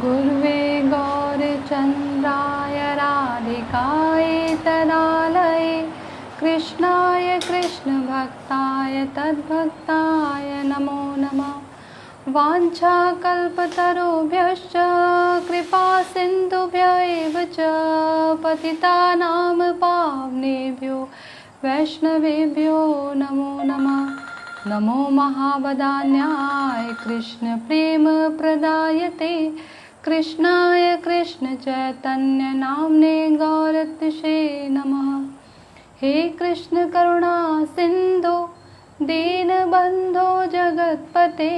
गुर्वे गौरचन्द्राय राधिकाय तदालये कृष्णाय कृष्णभक्ताय तद्भक्ताय नमो नमः। वाञ्छाकल्पतरुभ्यश्च कृपासिन्धुभ्य एव च पतितानां पावनेभ्यो वैष्णवेभ्यो नमो नमः। नमो महावदान्याय कृष्णप्रेमप्रदायते कृष्णाय कृष्णचैतन्यनाम्ने गौरतिशे नमः। हे कृष्ण करुणा सिन्धो दीनबन्धो जगत्पते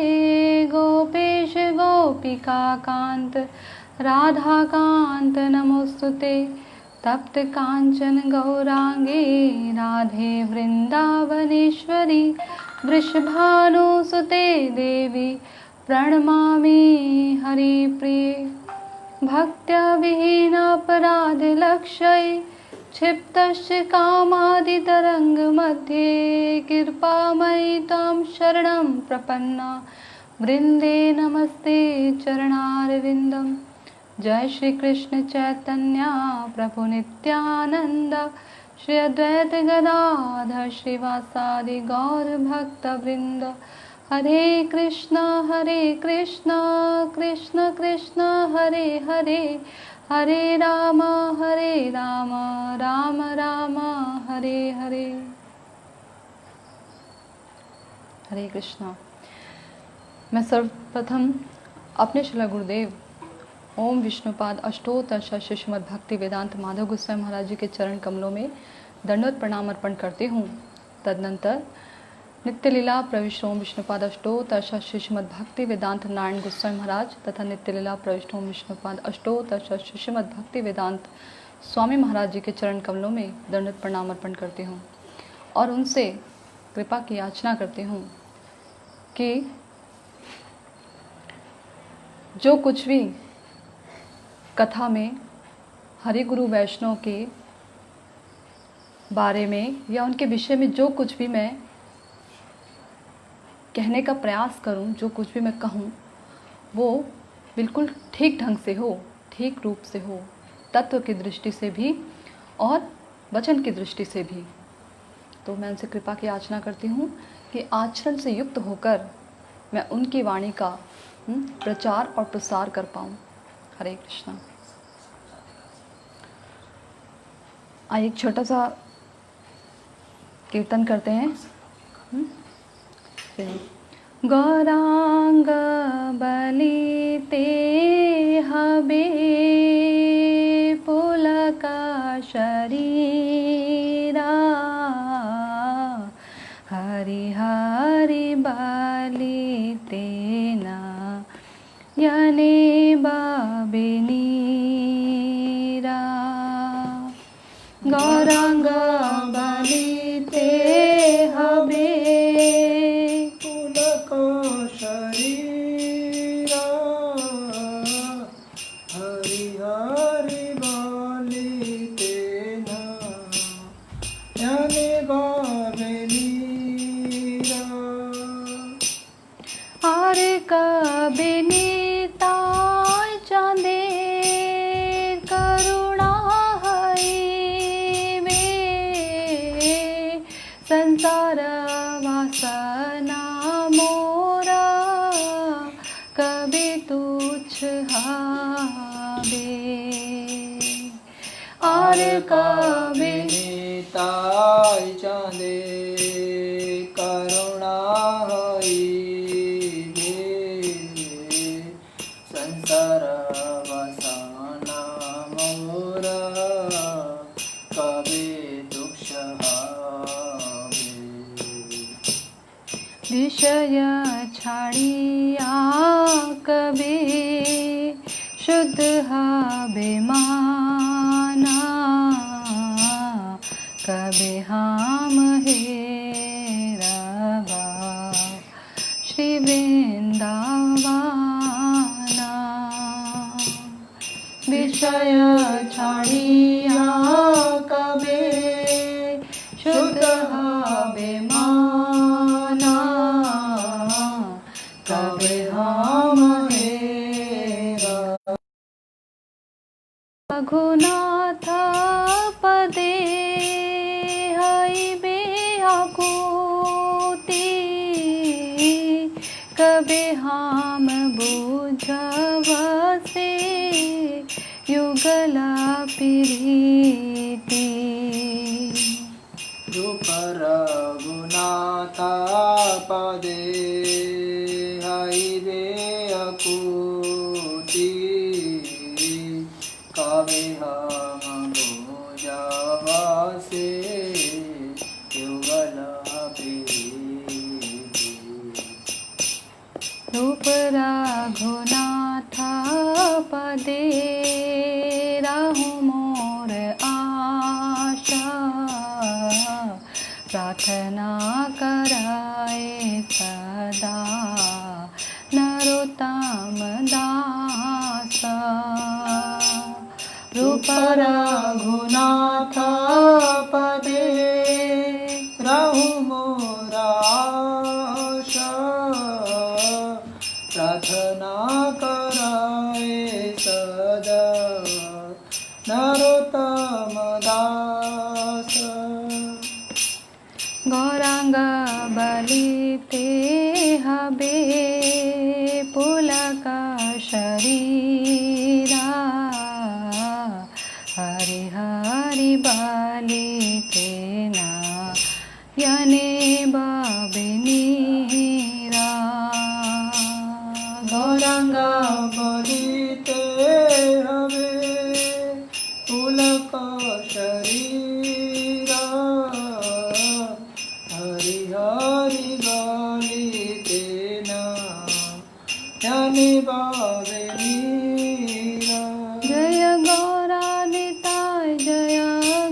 गोपेश गोपिकान्त राधाकान्त नमोस्तुते। तप्त कांचन गौरांगे राधे वृंदावनेश्वरी वृषभानुसुते देवी प्रणमामि हरिप्रिये। भक्त्या विहीनापराधलक्ष्ये क्षिप्तस्य कामादितरङ्गमध्ये कृपामयि त्वां शरणं प्रपन्ना वृन्दे नमस्ते चरणारविन्दम्। जय श्री कृष्ण चैतन्य प्रभु नित्यानंद श्री अद्वैत गदाधर श्रीवासादि गौर भक्त वृंद। हरे कृष्ण कृष्ण कृष्ण हरे हरे हरे राम राम राम हरे हरे। हरे कृष्णा। मैं सर्वप्रथम अपने श्रील गुरुदेव ओम विष्णुपाद अष्टोत्तर षष्ठ श्रीमद् भक्ति वेदांत माधव गोस्वामी महाराज जी के चरण कमलों में दंडवत प्रणाम अर्पण करती हूँ। तदनंतर नित्य लीला प्रविष्ट ओम विष्णुपाद अष्टोत्तर षष्ठ श्रीमद् भक्ति वेदांत नारायण गोस्वामी महाराज तथा नित्य लीला प्रविष्ट ओम विष्णुपाद अष्टोत्तर षष्ठ श्रीमद् भक्ति वेदांत स्वामी महाराज जी के चरण कमलों में दंडवत प्रणाम अर्पण करती हूँ और उनसे कृपा की याचना करती हूँ कि जो कुछ भी कथा में हरि गुरु वैष्णव के बारे में या उनके विषय में जो कुछ भी मैं कहने का प्रयास करूं, जो कुछ भी मैं कहूं, वो बिल्कुल ठीक ढंग से हो, ठीक रूप से हो, तत्व की दृष्टि से भी और वचन की दृष्टि से भी। तो मैं उनसे कृपा की याचना करती हूं कि आचरण से युक्त होकर मैं उनकी वाणी का प्रचार और प्रसार कर पाऊं। हरे कृष्णा। आइए एक छोटा सा कीर्तन करते हैं। गौरांग बलिते हबे पुलक शरीरा हरि हरि बलिते न यने बबिनीरा। गौरांग बलिते हबे पुलक शरीरा हरि हरि बलिते न यने बबिनीरा। आरे कबिनीता चांदे करुणा संसार वासना मोरा कभी तुच्छ हाबे। और कभी ताई चांदे करुणा हईबे संसार वासना मोरा कभी दुख विषय छाड़िया कभी शुद्ध हबे माना कभी हम हेरबा श्री वृंदावना। विषय छाड़िया कभी शुद्ध हबे माना कभी हम रघुनाथ पदे हईबे आकुति कबे हम बुझब से युगल प्रीति रूप रघुनाथ पदे हईबे अकुति कबे हम बुझब से युगल प्रीति रूप रघुनाथ पदे रहु मोर आशा प्रार्थना कराए सदा नरोत्तम दासा रूप रघुनाथ पदे रहु मोर आशा प्रार्थना कराए सदा नरोत्तम दास गौरांग बलिते हबे पुलक शरीरा हरि हरि बलिते ना यने बाबे नीरा गौरांग बलिते हवे पुलक शरीरा हरि हरि बलिते यानि बावे मीरा जय गौरा निताय जय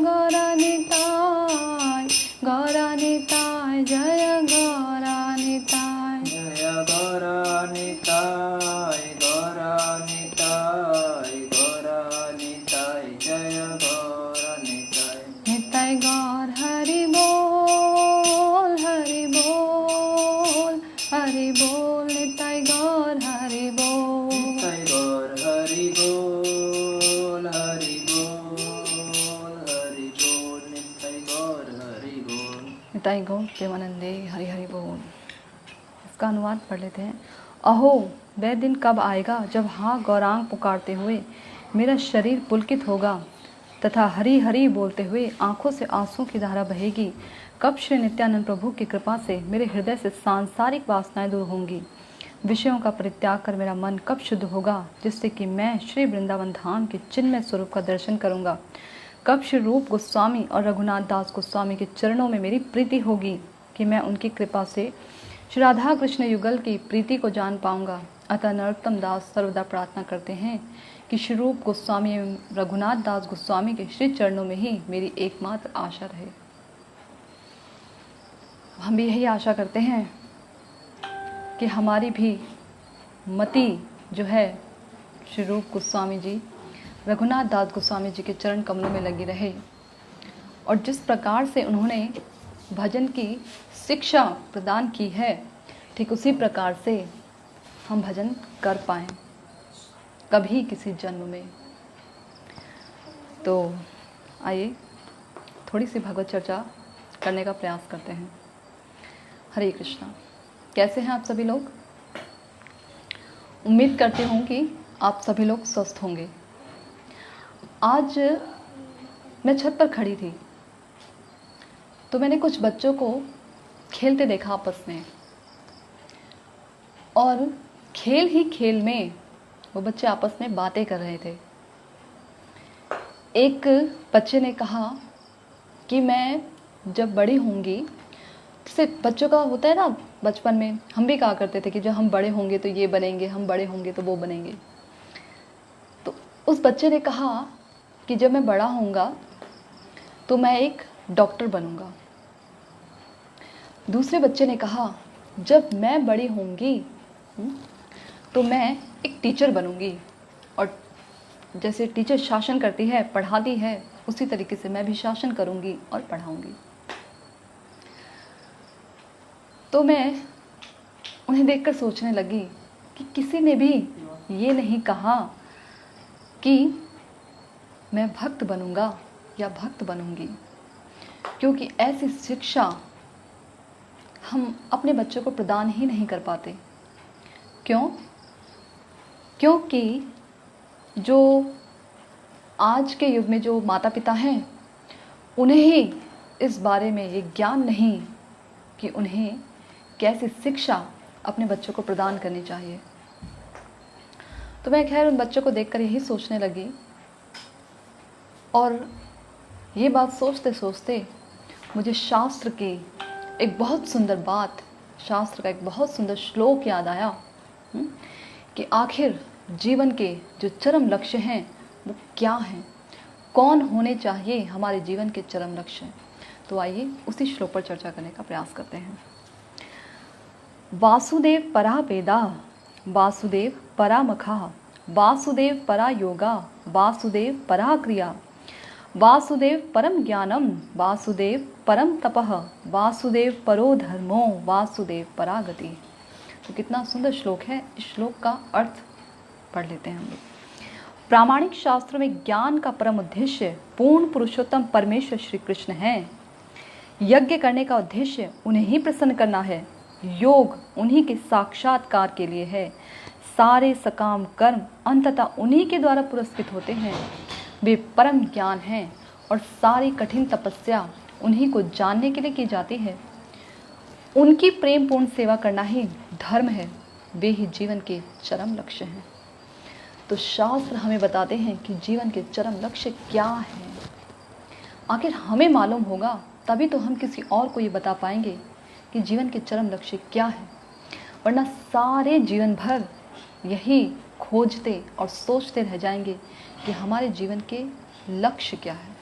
गौरा निताय गौरा निताय जय गौरा निताय जय गौरा निताय गौरा निताय गौरा निताय जय गौरा निताय निताय गौर हरि बोल हरि बोल हरि बोल निताय गौर हरि बोल निताय गौर हरि बोल हरि बोल हरि बोल निताय गौर हरि बोल निताय गौर प्रेमानंदे हरि हरि बोल। इसका अनुवाद पढ़ लेते हैं। अहो वह दिन कब आएगा जब हाँ गौरांग पुकारते हुए मेरा शरीर पुलकित होगा तथा हरि हरि बोलते हुए आंखों से आंसू की धारा बहेगी। कब श्री नित्यानंद प्रभु की कृपा से मेरे हृदय से सांसारिक वासनाएं दूर होंगी। विषयों का परित्याग कर मेरा मन कब शुद्ध होगा जिससे कि मैं श्री वृंदावन धाम के चिन्मय स्वरूप का दर्शन करूंगा। कब श्री रूप गोस्वामी और रघुनाथ दास गोस्वामी के चरणों में मेरी प्रीति होगी कि मैं उनकी कृपा से श्री राधा कृष्ण युगल की प्रीति को जान पाऊंगा। अतः नरोत्तम दास सर्वदा प्रार्थना करते हैं कि श्री रूप गोस्वामी एवं रघुनाथ दास गोस्वामी के श्री चरणों में ही मेरी एकमात्र आशा रहे। हम भी यही आशा करते हैं कि हमारी भी मति जो है श्री रूप गोस्वामी जी रघुनाथ दास गोस्वामी जी के चरण कमलों में लगी रहे और जिस प्रकार से उन्होंने भजन की शिक्षा प्रदान की है ठीक उसी प्रकार से हम भजन कर पाएं कभी किसी जन्म में। तो आइए थोड़ी सी भगवत चर्चा करने का प्रयास करते हैं। हरे कृष्णा। कैसे हैं आप सभी लोग? उम्मीद करती हूँ कि आप सभी लोग स्वस्थ होंगे। आज मैं छत पर खड़ी थी तो मैंने कुछ बच्चों को खेलते देखा आपस में और खेल ही खेल में वो बच्चे आपस में बातें कर रहे थे। एक बच्चे ने कहा कि मैं जब बड़ी होंगी, जैसे बच्चों का होता है ना, बचपन में हम भी कहा करते थे कि जब हम बड़े होंगे तो ये बनेंगे, हम बड़े होंगे तो वो बनेंगे। तो उस बच्चे ने कहा कि जब मैं बड़ा होऊंगा तो मैं एक डॉक्टर बनूंगा। दूसरे बच्चे ने कहा जब मैं बड़ी होंगी तो मैं एक टीचर बनूंगी और जैसे टीचर शासन करती है, पढ़ाती है, उसी तरीके से मैं भी शासन करूंगी और पढ़ाऊंगी। तो मैं उन्हें देखकर सोचने लगी कि किसी ने भी ये नहीं कहा कि मैं भक्त बनूंगा या भक्त बनूंगी, क्योंकि ऐसी शिक्षा हम अपने बच्चों को प्रदान ही नहीं कर पाते। क्यों? क्योंकि जो आज के युग में जो माता पिता हैं, उन्हें ही इस बारे में ये ज्ञान नहीं कि उन्हें कैसी शिक्षा अपने बच्चों को प्रदान करनी चाहिए। तो मैं खैर उन बच्चों को देखकर यही सोचने लगी, और ये बात सोचते सोचते मुझे शास्त्र की एक बहुत सुंदर बात, शास्त्र का एक बहुत सुंदर श्लोक याद आया कि आखिर जीवन के जो चरम लक्ष्य हैं वो क्या हैं, कौन होने चाहिए हमारे जीवन के चरम लक्ष्य। तो आइए उसी श्लोक पर चर्चा करने का प्रयास करते हैं। वासुदेव परा वेदा, वासुदेव परा मखा, वासुदेव परा योगा, वासुदेव परा क्रिया, वासुदेव परम ज्ञानम, वासुदेव परम तपः, वासुदेव परो धर्मो, वासुदेव परा गति। तो कितना सुंदर श्लोक है। इस श्लोक का अर्थ पढ़ लेते हैं हम लोग। प्रामाणिक शास्त्रों में ज्ञान का परम उद्देश्य पूर्ण पुरुषोत्तम परमेश्वर श्री कृष्ण है। यज्ञ करने का उद्देश्य उन्हें ही प्रसन्न करना है। योग उन्हीं के साक्षात्कार के लिए है। सारे सकाम कर्म अंततः उन्हीं के द्वारा पुरस्कृत होते हैं। वे परम ज्ञान हैं और सारी कठिन तपस्या उन्हीं को जानने के लिए की जाती है। उनकी प्रेम पूर्ण सेवा करना ही धर्म है। वे ही जीवन के चरम लक्ष्य हैं। तो शास्त्र हमें बताते हैं कि जीवन के चरम लक्ष्य क्या है। आखिर हमें मालूम होगा तभी तो हम किसी और को ये बता पाएंगे कि जीवन के चरम लक्ष्य क्या है, वरना सारे जीवन भर यही खोजते और सोचते रह जाएंगे कि हमारे जीवन के लक्ष्य क्या है।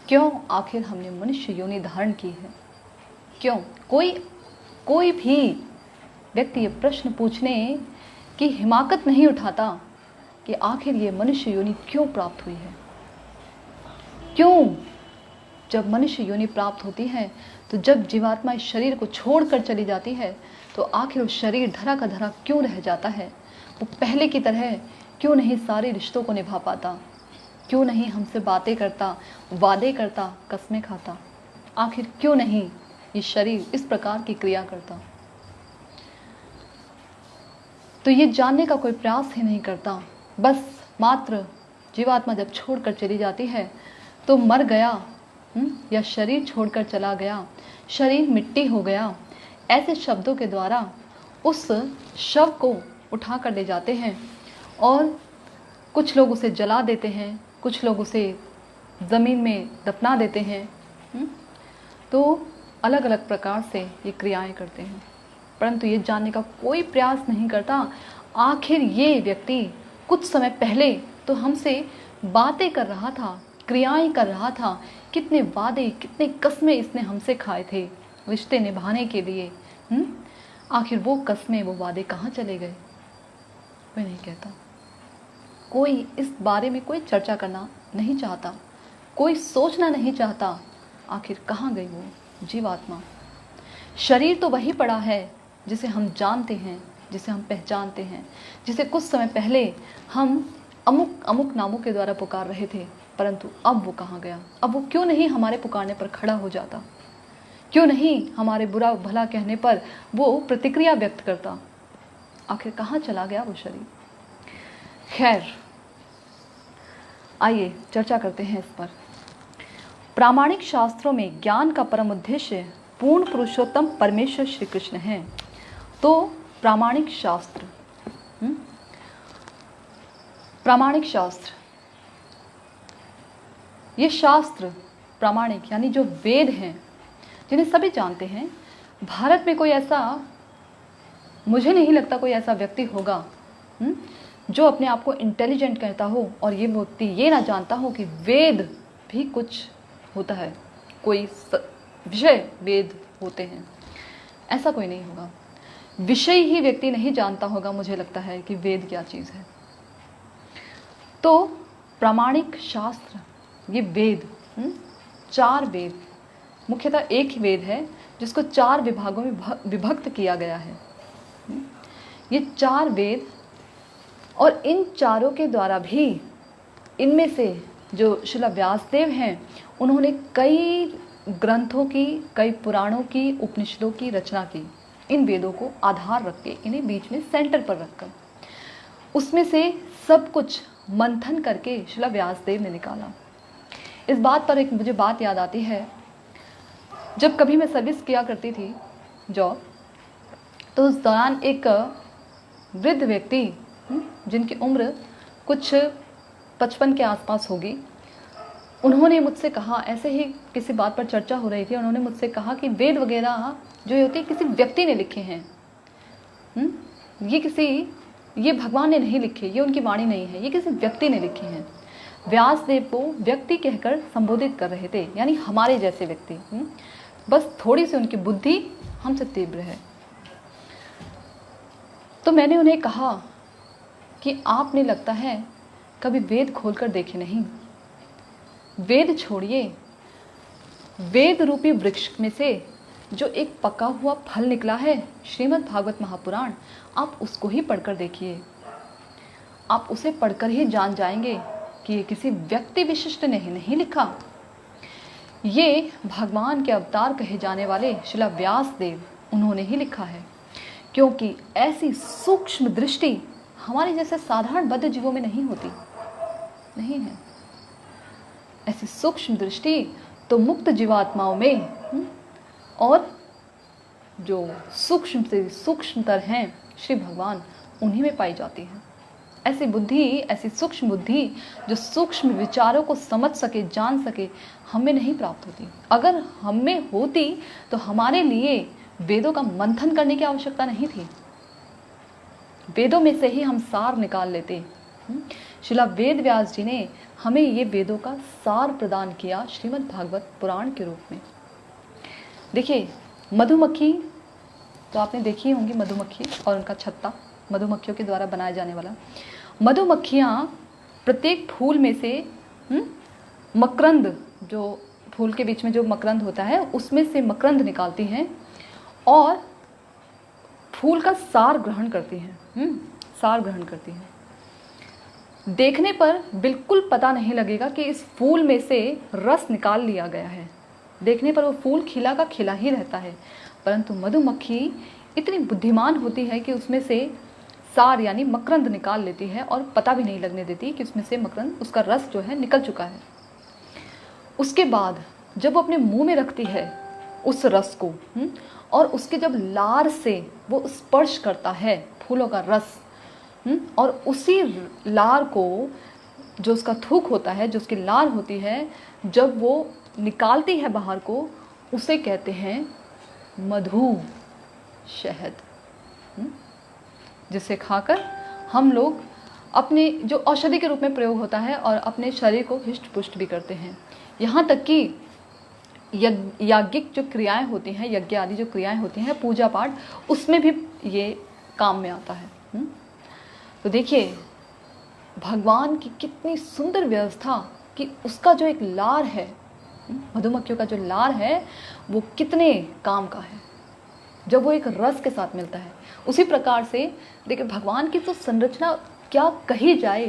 क्यों आखिर हमने मनुष्य योनि धारण की है? क्यों? कोई भी व्यक्ति ये प्रश्न पूछने की हिमाकत नहीं उठाता कि आखिर ये मनुष्य योनि क्यों प्राप्त हुई है। क्यों? जब मनुष्य योनि प्राप्त होती है तो जब जीवात्मा इस शरीर को छोड़कर चली जाती है तो आखिर वो शरीर धरा का धरा क्यों रह जाता है? वो पहले की तरह क्यों नहीं सारे रिश्तों को निभा पाता? क्यों नहीं हमसे बातें करता, वादे करता, कस्में खाता? आखिर क्यों नहीं ये शरीर इस प्रकार की क्रिया करता? तो ये जानने का कोई प्रयास ही नहीं करता। बस मात्र जीवात्मा जब छोड़कर चली जाती है तो मर गया, या शरीर छोड़कर चला गया, शरीर मिट्टी हो गया, ऐसे शब्दों के द्वारा उस शव को उठा कर ले जाते हैं। और कुछ लोग उसे जला देते हैं, कुछ लोग उसे ज़मीन में दफना देते हैं। तो अलग अलग प्रकार से ये क्रियाएं करते हैं, परंतु ये जानने का कोई प्रयास नहीं करता आखिर ये व्यक्ति कुछ समय पहले तो हमसे बातें कर रहा था, क्रियाएं कर रहा था, कितने वादे, कितने कस्में इसने हमसे खाए थे रिश्ते निभाने के लिए। आखिर वो कस्में, वो वादे कहाँ चले गए? मैं नहीं कहता। कोई इस बारे में कोई चर्चा करना नहीं चाहता, कोई सोचना नहीं चाहता आखिर कहाँ गई वो जीवात्मा। शरीर तो वही पड़ा है जिसे हम जानते हैं, जिसे हम पहचानते हैं, जिसे कुछ समय पहले हम अमुक अमुक नामों के द्वारा पुकार रहे थे, परंतु अब वो कहाँ गया? अब वो क्यों नहीं हमारे पुकारने पर खड़ा हो जाता? क्यों नहीं हमारे बुरा भला कहने पर वो प्रतिक्रिया व्यक्त करता? आखिर कहाँ चला गया वो शरीर? खैर, आइए चर्चा करते हैं इस पर। प्रामाणिक शास्त्रों में ज्ञान का परम उद्देश्य पूर्ण पुरुषोत्तम परमेश्वर श्री कृष्ण है। तो प्रामाणिक शास्त्र, प्रामाणिक शास्त्र, ये शास्त्र प्रामाणिक यानी जो वेद हैं, जिन्हें सभी जानते हैं। भारत में कोई ऐसा, मुझे नहीं लगता कोई ऐसा व्यक्ति होगा जो अपने आप को इंटेलिजेंट कहता हो और ये व्यक्ति ये ना जानता हो कि वेद भी कुछ होता है, कोई विषय वेद होते हैं। ऐसा कोई नहीं होगा। विषय ही व्यक्ति नहीं जानता होगा, मुझे लगता है, कि वेद क्या चीज़ है। तो प्रामाणिक शास्त्र, ये वेद, 4 वेद, मुख्यतः एक ही वेद है जिसको 4 विभागों में विभक्त किया गया है। ये 4 वेद, और इन चारों के द्वारा भी इनमें से जो शिला व्यासदेव हैं, उन्होंने कई ग्रंथों की, कई पुराणों की, उपनिषदों की रचना की। इन वेदों को आधार रख के, इन्हें बीच में सेंटर पर रखकर, उसमें से सब कुछ मंथन करके शिला व्यासदेव ने निकाला। इस बात पर एक मुझे बात याद आती है, जब कभी मैं सर्विस किया करती थी जॉब, तो उस दौरान एक वृद्ध व्यक्ति, जिनकी उम्र कुछ 55 के आसपास होगी, उन्होंने मुझसे कहा, ऐसे ही किसी बात पर चर्चा हो रही थी, उन्होंने मुझसे कहा कि वेद वगैरह जो होते हैं किसी व्यक्ति ने लिखे हैं, ये भगवान ने नहीं लिखे, ये उनकी वाणी नहीं है, ये किसी व्यक्ति ने लिखे हैं। व्यासदेव को व्यक्ति कहकर संबोधित कर रहे थे, यानी हमारे जैसे व्यक्ति, बस थोड़ी सी उनकी बुद्धि हमसे तीव्र है। तो मैंने उन्हें कहा कि आपने लगता है कभी वेद खोलकर देखे नहीं। वेद छोड़िए, वेद रूपी वृक्ष में से जो एक पका हुआ फल निकला है, श्रीमद् भागवत महापुराण, आप उसको ही पढ़कर देखिए। आप उसे पढ़कर ही जान जाएंगे कि ये किसी व्यक्ति विशिष्ट ने नहीं लिखा, ये भगवान के अवतार कहे जाने वाले शिला व्यासदेव, उन्होंने ही लिखा है। क्योंकि ऐसी सूक्ष्म दृष्टि हमारे जैसे साधारण बद्ध जीवों में नहीं होती, नहीं है। ऐसी सूक्ष्म दृष्टि तो मुक्त जीवात्माओं में, और जो सूक्ष्म से सूक्ष्मतर हैं श्री भगवान, उन्हीं में पाई जाती है। ऐसी बुद्धि, ऐसी सूक्ष्म बुद्धि जो सूक्ष्म विचारों को समझ सके, जान सके, हमें नहीं प्राप्त होती। अगर हमें होती तो हमारे लिए वेदों का मंथन करने की आवश्यकता नहीं थी, वेदों में से ही हम सार निकाल लेते। शिला वेद व्यास जी ने हमें ये वेदों का सार प्रदान किया श्रीमद् भागवत पुराण के रूप में। देखिए, मधुमक्खी तो आपने देखी होंगी, मधुमक्खी और उनका छत्ता, मधुमक्खियों के द्वारा बनाया जाने वाला। मधुमक्खियाँ प्रत्येक फूल में से मकरंद, जो फूल के बीच में जो मकरंद होता है, उसमें से मकरंद निकालती हैं और फूल का सार ग्रहण करती हैं, सार ग्रहण करती हैं। देखने पर बिल्कुल पता नहीं लगेगा कि इस फूल में से रस निकाल लिया गया है, देखने पर वो फूल खिला का खिला ही रहता है, परंतु मधुमक्खी इतनी बुद्धिमान होती है कि उसमें से सार यानी मकरंद निकाल लेती है और पता भी नहीं लगने देती कि उसमें से मकरंद, उसका रस जो है निकल चुका है। उसके बाद जब वो अपने मुंह में रखती है उस रस को, और उसके जब लार से वो स्पर्श करता है फूलों का रस, और उसी लार को, जो उसका थूक होता है, जो उसकी लार होती है, जब वो निकालती है बाहर को, उसे कहते हैं मधु, शहद, जिसे खाकर हम लोग अपने, जो औषधि के रूप में प्रयोग होता है, और अपने शरीर को हिष्ट पुष्ट भी करते हैं। यहाँ तक कि याज्ञिक जो क्रियाएं होती हैं, यज्ञ आदि जो क्रियाएं होती हैं, पूजा पाठ, उसमें भी ये काम में आता है। तो देखिए भगवान की कितनी सुंदर व्यवस्था कि उसका जो एक लार है, मधुमक्खियों का जो लार है, वो कितने काम का है जब वो एक रस के साथ मिलता है। उसी प्रकार से देखिए भगवान की तो संरचना क्या कही जाए,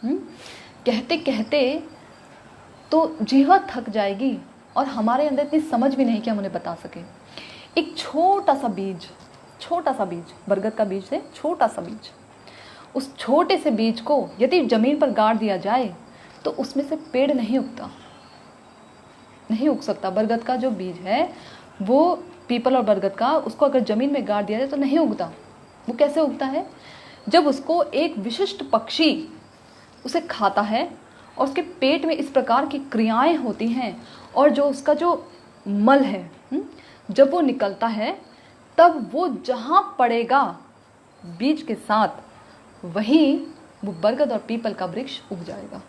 कहते कहते तो जीवा थक जाएगी और हमारे अंदर इतनी समझ भी नहीं कि हम उन्हें बता सके। एक छोटा सा बीज, बरगद का बीज है, छोटा सा बीज, उस छोटे से बीज को यदि जमीन पर गाड़ दिया जाए तो उसमें से पेड़ नहीं उगता, नहीं उग सकता। बरगद का जो बीज है, वो पीपल और बरगद का, उसको अगर जमीन में गाड़ दिया जाए तो नहीं उगता। वो कैसे उगता है? जब उसको एक विशिष्ट पक्षी उसे खाता है और उसके पेट में इस प्रकार की क्रियाएं होती हैं, और जो उसका जो मल है, जब वो निकलता है, तब वो जहाँ पड़ेगा बीज के साथ, वहीं वो बरगद और पीपल का वृक्ष उग जाएगा।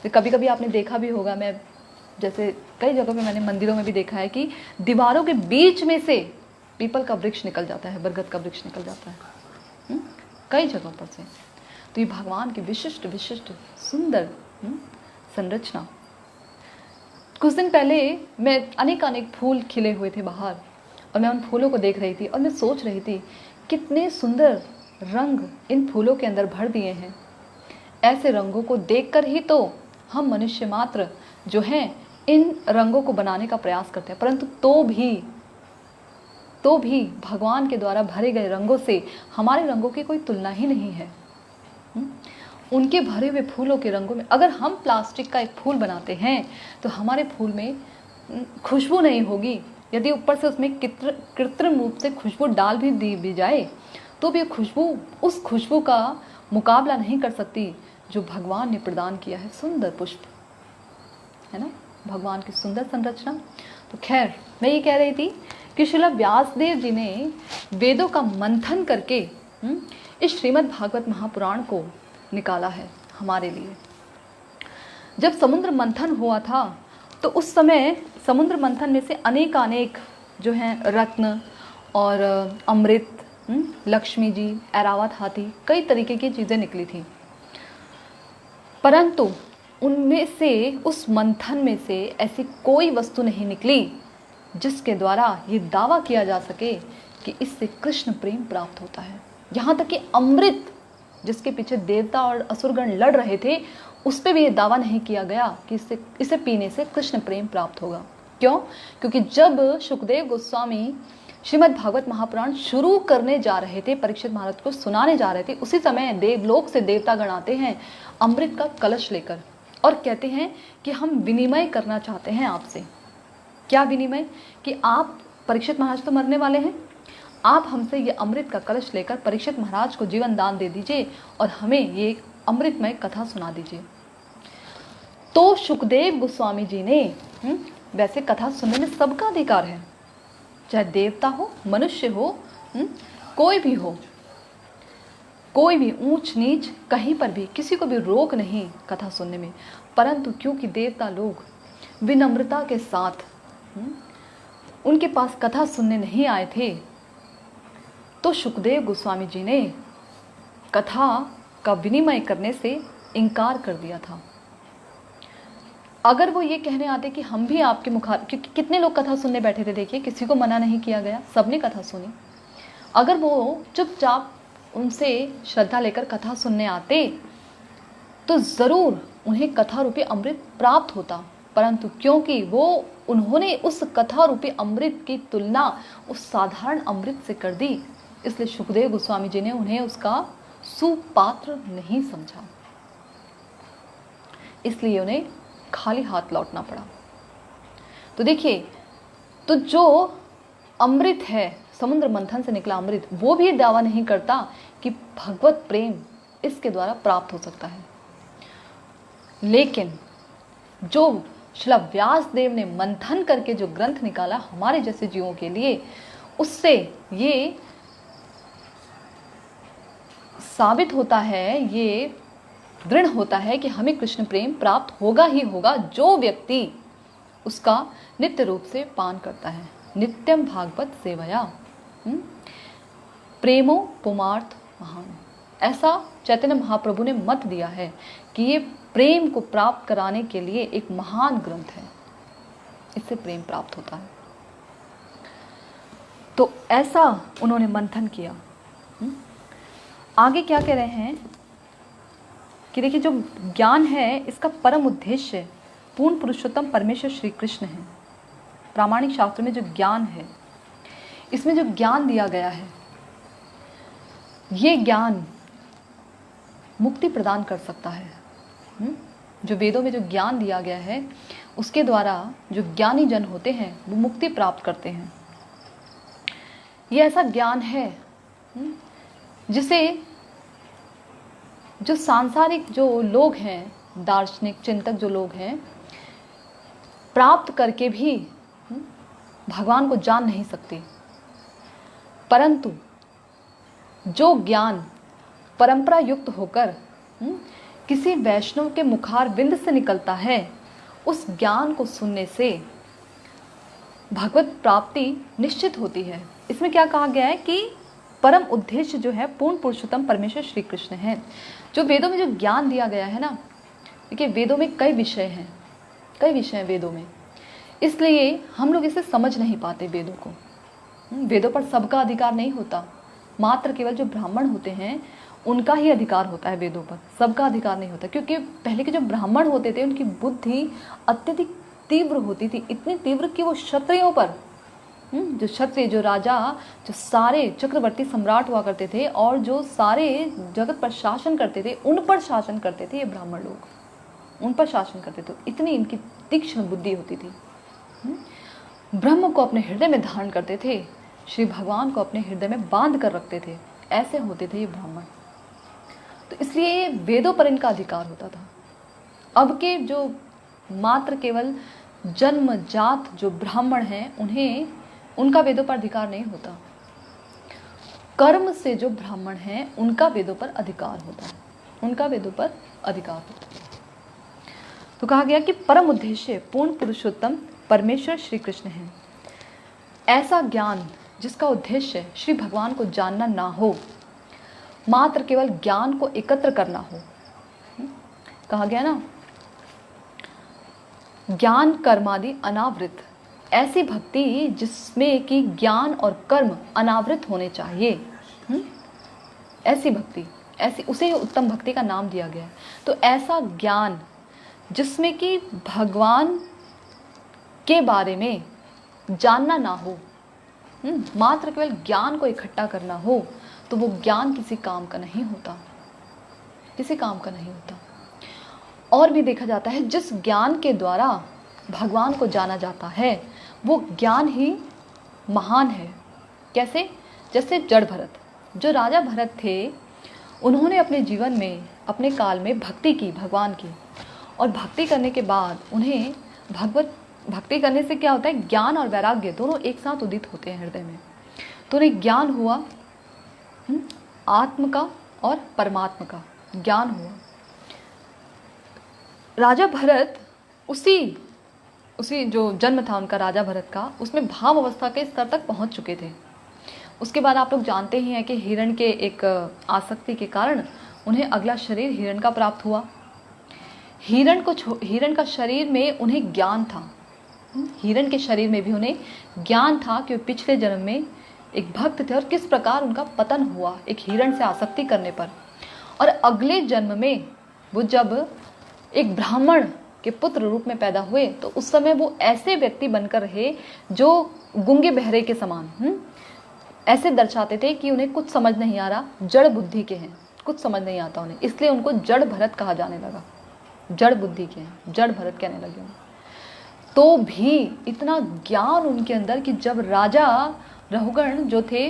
तो कभी कभी आपने देखा भी होगा, मैं जैसे कई जगहों पे मैंने मंदिरों में भी देखा है कि दीवारों के बीच में से पीपल का वृक्ष निकल जाता है, बरगद का वृक्ष निकल जाता है, कई जगहों पर से। तो ये भगवान की विशिष्ट विशिष्ट सुंदर संरचना। कुछ दिन पहले मैं अनेक फूल खिले हुए थे बाहर, और मैं उन फूलों को देख रही थी और मैं सोच रही थी कितने सुंदर रंग इन फूलों के अंदर भर दिए हैं। ऐसे रंगों को देखकर ही तो हम मनुष्य मात्र जो हैं इन रंगों को बनाने का प्रयास करते हैं, परंतु तो भी भगवान के द्वारा भरे गए रंगों से हमारे रंगों की कोई तुलना ही नहीं है। उनके भरे हुए फूलों के रंगों में अगर हम प्लास्टिक का एक फूल बनाते हैं तो हमारे फूल में खुशबू नहीं होगी। यदि ऊपर से उसमें कृत्रिम रूप से खुशबू डाल भी दी भी जाए तो भी खुशबू उस खुशबू का मुकाबला नहीं कर सकती जो भगवान ने प्रदान किया है। सुंदर पुष्प है ना, भगवान की सुंदर संरचना। तो खैर मैं ये कह रही थी कि श्रील व्यासदेव जी ने वेदों का मंथन करके इस श्रीमद् भागवत महापुराण को निकाला है हमारे लिए। जब समुद्र मंथन हुआ था तो उस समय समुद्र मंथन में से अनेक जो हैं रत्न और अमृत, लक्ष्मी जी, ऐरावत हाथी, कई तरीके की चीज़ें निकली थी, परंतु उनमें से उस मंथन में से ऐसी कोई वस्तु नहीं निकली जिसके द्वारा ये दावा किया जा सके कि इससे कृष्ण प्रेम प्राप्त होता है। यहाँ तक कि अमृत जिसके पीछे देवता और असुरगण लड़ रहे थे उस पर भी ये दावा नहीं किया गया कि इसे पीने से कृष्ण प्रेम प्राप्त होगा। क्यों? क्योंकि जब शुकदेव गोस्वामी श्रीमद् भागवत महापुराण शुरू करने जा रहे थे, परीक्षित महाराज को सुनाने जा रहे थे, उसी समय देवलोक से देवतागण आते हैं अमृत का कलश लेकर और कहते हैं कि हम विनिमय करना चाहते हैं आपसे। क्या विनिमय? कि आप, परीक्षित महाराज तो मरने वाले हैं, आप हमसे ये अमृत का कलश लेकर परीक्षित महाराज को जीवन दान दे दीजिए और हमें ये अमृतमय कथा सुना दीजिए। तो शुकदेव गोस्वामी जी ने वैसे कथा सुनने में सबका अधिकार है, चाहे देवता हो, मनुष्य हो, कोई भी हो, कोई भी ऊंच नीच कहीं पर भी किसी को भी रोक नहीं कथा सुनने में। परंतु क्योंकि देवता लोग विनम्रता के साथ उनके पास कथा सुनने नहीं आए थे तो शुकदेव गोस्वामी जी ने कथा का विनिमय करने से इनकार कर दिया था। अगर वो ये कहने आते कि हम भी आपके क्योंकि कितने लोग कथा सुनने बैठे थे, देखिए किसी को मना नहीं किया गया, सबने कथा सुनी। अगर वो चुपचाप उनसे श्रद्धा लेकर कथा सुनने आते तो ज़रूर उन्हें कथा रूपी अमृत प्राप्त होता, परंतु क्योंकि उन्होंने उस कथा रूपी अमृत की तुलना उस साधारण अमृत से कर दी, इसलिए शुकदेव गोस्वामी जी ने उन्हें उसका सुपात्र नहीं समझा, इसलिए उन्हें खाली हाथ लौटना पड़ा। तो देखिए, तो जो अमृत है, समुद्र मंथन से निकला अमृत, वो भी दावा नहीं करता कि भगवत प्रेम इसके द्वारा प्राप्त हो सकता है। लेकिन जो श्रील व्यासदेव ने मंथन करके जो ग्रंथ निकाला हमारे जैसे जीवों के लिए, उससे ये साबित होता है, ये दृढ़ होता है कि हमें कृष्ण प्रेम प्राप्त होगा ही होगा जो व्यक्ति उसका नित्य रूप से पान करता है। नित्यम भागवत सेवया प्रेमो पुमार्थ महान, ऐसा चैतन्य महाप्रभु ने मत दिया है कि ये प्रेम को प्राप्त कराने के लिए एक महान ग्रंथ है, इससे प्रेम प्राप्त होता है। तो ऐसा उन्होंने मंथन किया। आगे क्या कह रहे हैं कि देखिए, जो ज्ञान है इसका परम उद्देश्य पूर्ण पुरुषोत्तम परमेश्वर श्री कृष्ण है। प्रामाणिक शास्त्र में जो ज्ञान है, इसमें जो ज्ञान दिया गया है, ये ज्ञान मुक्ति प्रदान कर सकता है। जो वेदों में जो ज्ञान दिया गया है उसके द्वारा जो ज्ञानी जन होते हैं वो मुक्ति प्राप्त करते हैं। ये ऐसा ज्ञान है जिसे जो सांसारिक जो लोग हैं, दार्शनिक चिंतक जो लोग हैं, प्राप्त करके भी भगवान को जान नहीं सकते। परंतु जो ज्ञान परंपरा युक्त होकर किसी वैष्णव के मुखार बिंद से निकलता है, उस ज्ञान को सुनने से भगवत प्राप्ति निश्चित होती है। इसमें क्या कहा गया है कि परम उद्देश्य जो है पूर्ण पुरुषोत्तम परमेश्वर श्री कृष्ण है। जो वेदों में जो ज्ञान दिया गया है ना, देखिए वेदों में कई विषय हैं वेदों में, इसलिए हम लोग इसे समझ नहीं पाते वेदों को। वेदों पर सबका अधिकार नहीं होता, मात्र केवल जो ब्राह्मण होते हैं उनका ही अधिकार होता है वेदों पर, सबका अधिकार नहीं होता। क्योंकि पहले के जो ब्राह्मण होते थे उनकी बुद्धि अत्यधिक तीव्र होती थी, इतनी तीव्र कि वो क्षत्रियों पर, जो क्षत्रिय, जो राजा, जो सारे चक्रवर्ती सम्राट हुआ करते थे और जो सारे जगत पर शासन करते थे, उन पर शासन करते थे ये ब्राह्मण लोग, उन पर शासन करते थे। इतनी इनकी तीक्ष्ण बुद्धि होती थी। ब्रह्म को अपने हृदय में धारण करते थे, श्री भगवान को अपने हृदय में बांध कर रखते थे, ऐसे होते थे ये ब्राह्मण। तो इसलिए ये वेदों पर इनका अधिकार होता था। अब के जो मात्र केवल जन्मजात जो ब्राह्मण हैं, उन्हें उनका वेदों पर अधिकार नहीं होता। कर्म से जो ब्राह्मण हैं उनका वेदों पर अधिकार होता है, उनका वेदों पर अधिकार होता है। तो कहा गया कि परम उद्देश्य पूर्ण पुरुषोत्तम परमेश्वर श्री कृष्ण हैं। ऐसा ज्ञान जिसका उद्देश्य श्री भगवान को जानना ना हो, मात्र केवल ज्ञान को एकत्र करना हो। कहा गया ना, ज्ञान कर्मादि अनावृत, ऐसी भक्ति जिसमें कि ज्ञान और कर्म अनावृत होने चाहिए, ऐसी भक्ति, ऐसी, उसे उत्तम भक्ति का नाम दिया गया है। तो ऐसा ज्ञान जिसमें कि भगवान के बारे में जानना ना हो, मात्र केवल ज्ञान को इकट्ठा करना हो, तो वो ज्ञान किसी काम का नहीं होता, किसी काम का नहीं होता। और भी देखा जाता है, जिस ज्ञान के द्वारा भगवान को जाना जाता है वो ज्ञान ही महान है। कैसे? जैसे जड़ भरत, जो राजा भरत थे, उन्होंने अपने जीवन में, अपने काल में भक्ति की भगवान की, और भक्ति करने के बाद उन्हें भक्ति करने से क्या होता है, ज्ञान और वैराग्य दोनों एक साथ उदित होते हैं हृदय में। तो उन्हें ज्ञान हुआ, आत्म का और परमात्मा का ज्ञान हुआ। राजा भरत उसी जो जन्म था उनका, राजा भरत का, उसमें भाव अवस्था के स्तर तक पहुंच चुके थे। उसके बाद आप लोग जानते ही हैं कि हिरण के एक आसक्ति के कारण उन्हें अगला शरीर हिरण का प्राप्त हुआ। हिरण का शरीर में उन्हें ज्ञान था, हिरण के शरीर में भी उन्हें ज्ञान था कि पिछले जन्म में एक भक्त थे और किस प्रकार उनका पतन हुआ एक हिरण से आसक्ति करने पर। और अगले जन्म में वो जब एक ब्राह्मण के पुत्र रूप में पैदा हुए, तो उस समय वो ऐसे व्यक्ति बनकर रहे जो गूंगे बहरे के समान, ऐसे दर्शाते थे कि उन्हें कुछ समझ नहीं आ रहा, जड़ बुद्धि के हैं, कुछ समझ नहीं आता उन्हें, इसलिए उनको जड़ भरत कहा जाने लगा। जड़ बुद्धि के हैं, जड़ भरत कहने लगे उन्हें। तो भी इतना ज्ञान उनके अंदर कि जब राजा रहुगण जो थे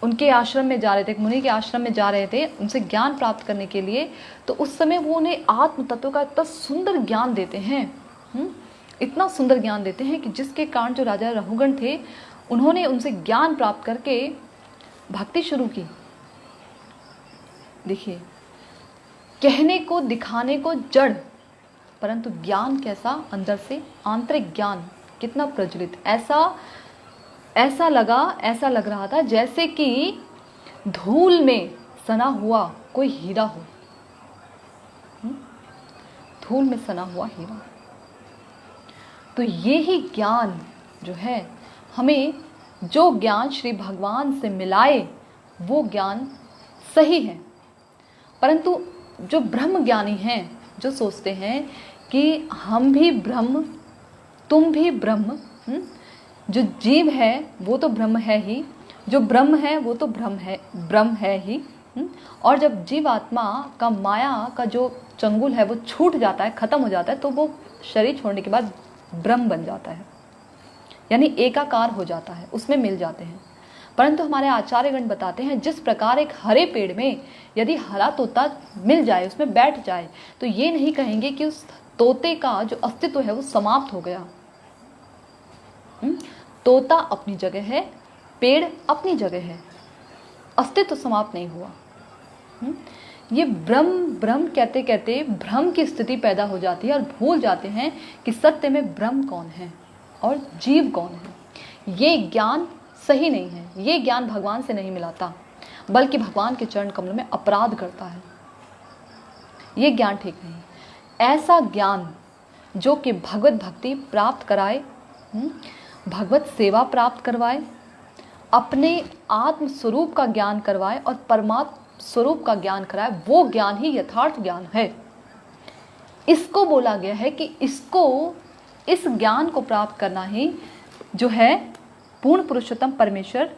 उनके आश्रम में जा रहे थे, मुनि के आश्रम में जा रहे थे उनसे ज्ञान प्राप्त करने के लिए, तो उस समय वो उन्हें आत्म तत्व का इतना सुंदर ज्ञान देते हैं, इतना सुंदर ज्ञान देते हैं कि जिसके कारण जो राजा रहुगण थे उन्होंने उनसे ज्ञान प्राप्त करके भक्ति शुरू की। देखिए, कहने को दिखाने को जड़, परंतु ज्ञान कैसा, अंदर से आंतरिक ज्ञान कितना प्रज्वलित। ऐसा लग रहा था जैसे कि धूल में सना हुआ कोई हीरा हो, धूल में सना हुआ हीरा। तो ये ही ज्ञान जो है, हमें जो ज्ञान श्री भगवान से मिलाए वो ज्ञान सही है। परंतु जो ब्रह्म ज्ञानी हैं, जो सोचते हैं कि हम भी ब्रह्म, तुम भी ब्रह्म, जो जीव है वो तो ब्रह्म है ही, जो ब्रह्म है वो तो ब्रह्म है ही। और जब जीव आत्मा का माया का जो चंगुल है वो छूट जाता है, खत्म हो जाता है, तो वो शरीर छोड़ने के बाद ब्रह्म बन जाता है, यानी एकाकार हो जाता है, उसमें मिल जाते हैं। परंतु हमारे आचार्यगण बताते हैं, जिस प्रकार एक हरे पेड़ में यदि हरा तोता मिल जाए, उसमें बैठ जाए, तो ये नहीं कहेंगे कि उस तोते का जो अस्तित्व है वो समाप्त हो गया। तोता अपनी जगह है, पेड़ अपनी जगह है, अस्तित्व समाप्त नहीं हुआ। ये ब्रह्म कहते कहते भ्रम की स्थिति पैदा हो जाती है और भूल जाते हैं कि सत्य में ब्रह्म कौन है और जीव कौन है। ये ज्ञान सही नहीं है, ये ज्ञान भगवान से नहीं मिलाता, बल्कि भगवान के चरण कमल में अपराध करता है। ये ज्ञान ठीक नहीं। ऐसा ज्ञान जो कि भगवत भक्ति प्राप्त कराए, भगवत सेवा प्राप्त करवाए, अपने आत्म स्वरूप का ज्ञान करवाए और परमात्म स्वरूप का ज्ञान कराए, वो ज्ञान ही यथार्थ ज्ञान है। इसको बोला गया है कि इस ज्ञान को प्राप्त करना ही जो है पूर्ण पुरुषोत्तम परमेश्वर,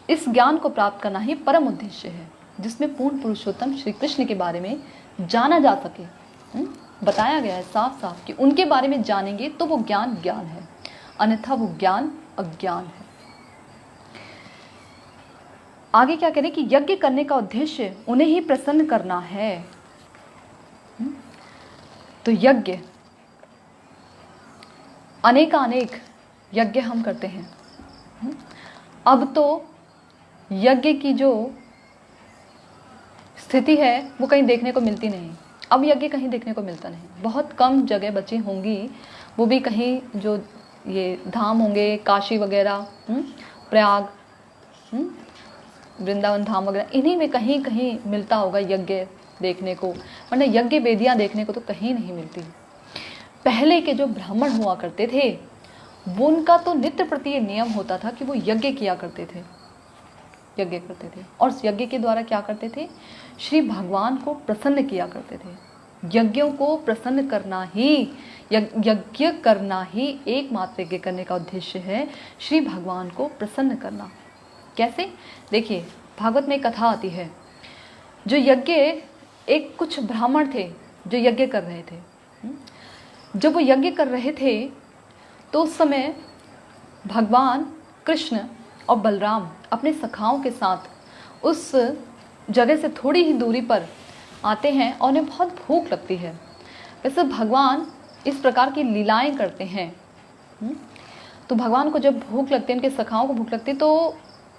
इस ज्ञान को प्राप्त करना ही परम उद्देश्य है, जिसमें पूर्ण पुरुषोत्तम श्री कृष्ण के बारे में जाना जा सके। बताया गया है साफ साफ कि उनके बारे में जानेंगे तो वो ज्ञान ज्ञान है, अन्यथा वो ज्ञान अज्ञान है। आगे क्या कह रहे हैं कि यज्ञ करने का उद्देश्य उन्हें ही प्रसन्न करना है। तो यज्ञ अनेक यज्ञ हम करते हैं। अब तो यज्ञ की जो स्थिति है वो कहीं देखने को मिलती नहीं। अब यज्ञ कहीं देखने को मिलता नहीं, बहुत कम जगह बची होंगी, वो भी कहीं जो ये धाम होंगे काशी वगैरह, प्रयाग, वृंदावन धाम वगैरह, इन्हीं में कहीं कहीं मिलता होगा यज्ञ देखने को, वरना यज्ञ वेदियाँ देखने को तो कहीं नहीं मिलती। पहले के जो ब्राह्मण हुआ करते थे वो उनका तो नित्य प्रति ये नियम होता था कि वो यज्ञ किया करते थे, यज्ञ करते थे, और यज्ञ के द्वारा क्या करते थे, श्री भगवान को प्रसन्न किया करते थे। यज्ञों को प्रसन्न करना ही, यज्ञ करना ही एकमात्र यज्ञ करने का उद्देश्य है, श्री भगवान को प्रसन्न करना। कैसे? देखिए भागवत में एक कथा आती है, जो यज्ञ, एक कुछ ब्राह्मण थे जो यज्ञ कर रहे थे। जब वो यज्ञ कर रहे थे तो उस समय भगवान कृष्ण और बलराम अपने सखाओं के साथ उस जगह से थोड़ी ही दूरी पर आते हैं और उन्हें बहुत भूख लगती है। वैसे भगवान इस प्रकार की लीलाएं करते हैं। तो भगवान को जब भूख लगती है, उनके सखाओं को भूख लगती है, तो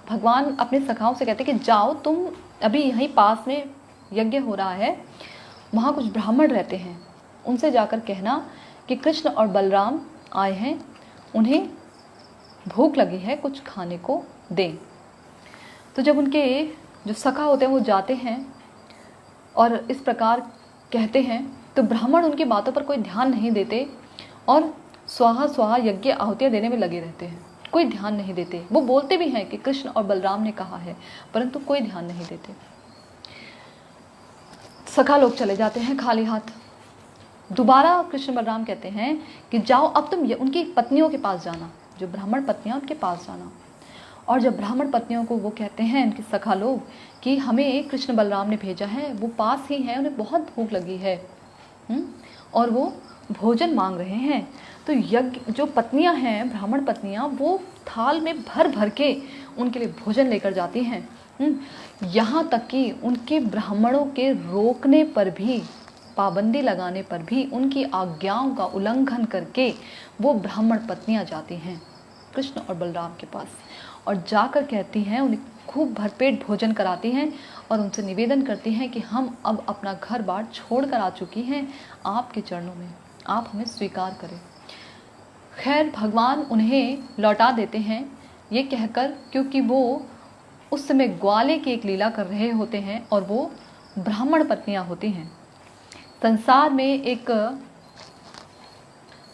भगवान अपने सखाओं से कहते हैं कि जाओ तुम, अभी यहीं पास में यज्ञ हो रहा है, वहाँ कुछ ब्राह्मण रहते हैं, उनसे जाकर कहना कि कृष्ण और बलराम आए हैं, उन्हें भूख लगी है, कुछ खाने को दें। तो जब उनके जो सखा होते हैं वो जाते हैं और इस प्रकार कहते हैं, तो ब्राह्मण उनकी बातों पर कोई ध्यान नहीं देते और स्वाहा स्वाहा यज्ञ आहुतियाँ देने में लगे रहते हैं, कोई ध्यान नहीं देते। वो बोलते भी हैं कि कृष्ण और बलराम ने कहा है, परंतु कोई ध्यान नहीं देते। सखा लोग चले जाते हैं खाली हाथ। दोबारा कृष्ण बलराम कहते हैं कि जाओ अब तुम उनकी पत्नियों के पास जाना, जो ब्राह्मण पत्नियां उनके पास जाना। और जब ब्राह्मण पत्नियों को वो कहते हैं उनके सखा लोग कि हमें कृष्ण बलराम ने भेजा है, वो पास ही है, उन्हें बहुत भूख लगी है और वो भोजन मांग रहे हैं। तो यज्ञ जो पत्नियां हैं, ब्राह्मण पत्नियां, वो थाल में भर भर के उनके लिए भोजन लेकर जाती हैं। यहाँ तक कि उनके ब्राह्मणों के रोकने पर भी, पाबंदी लगाने पर भी, उनकी आज्ञाओं का उल्लंघन करके वो ब्राह्मण पत्नियां जाती हैं कृष्ण और बलराम के पास और जाकर कहती हैं, उन्हें खूब भरपेट भोजन कराती हैं और उनसे निवेदन करती हैं कि हम अब अपना घर बार छोड़कर आ चुकी हैं आपके चरणों में, आप हमें स्वीकार करें। खैर भगवान उन्हें लौटा देते हैं ये कहकर, क्योंकि वो उस समय ग्वाले की एक लीला कर रहे होते हैं और वो ब्राह्मण पत्नियां होती हैं। संसार में एक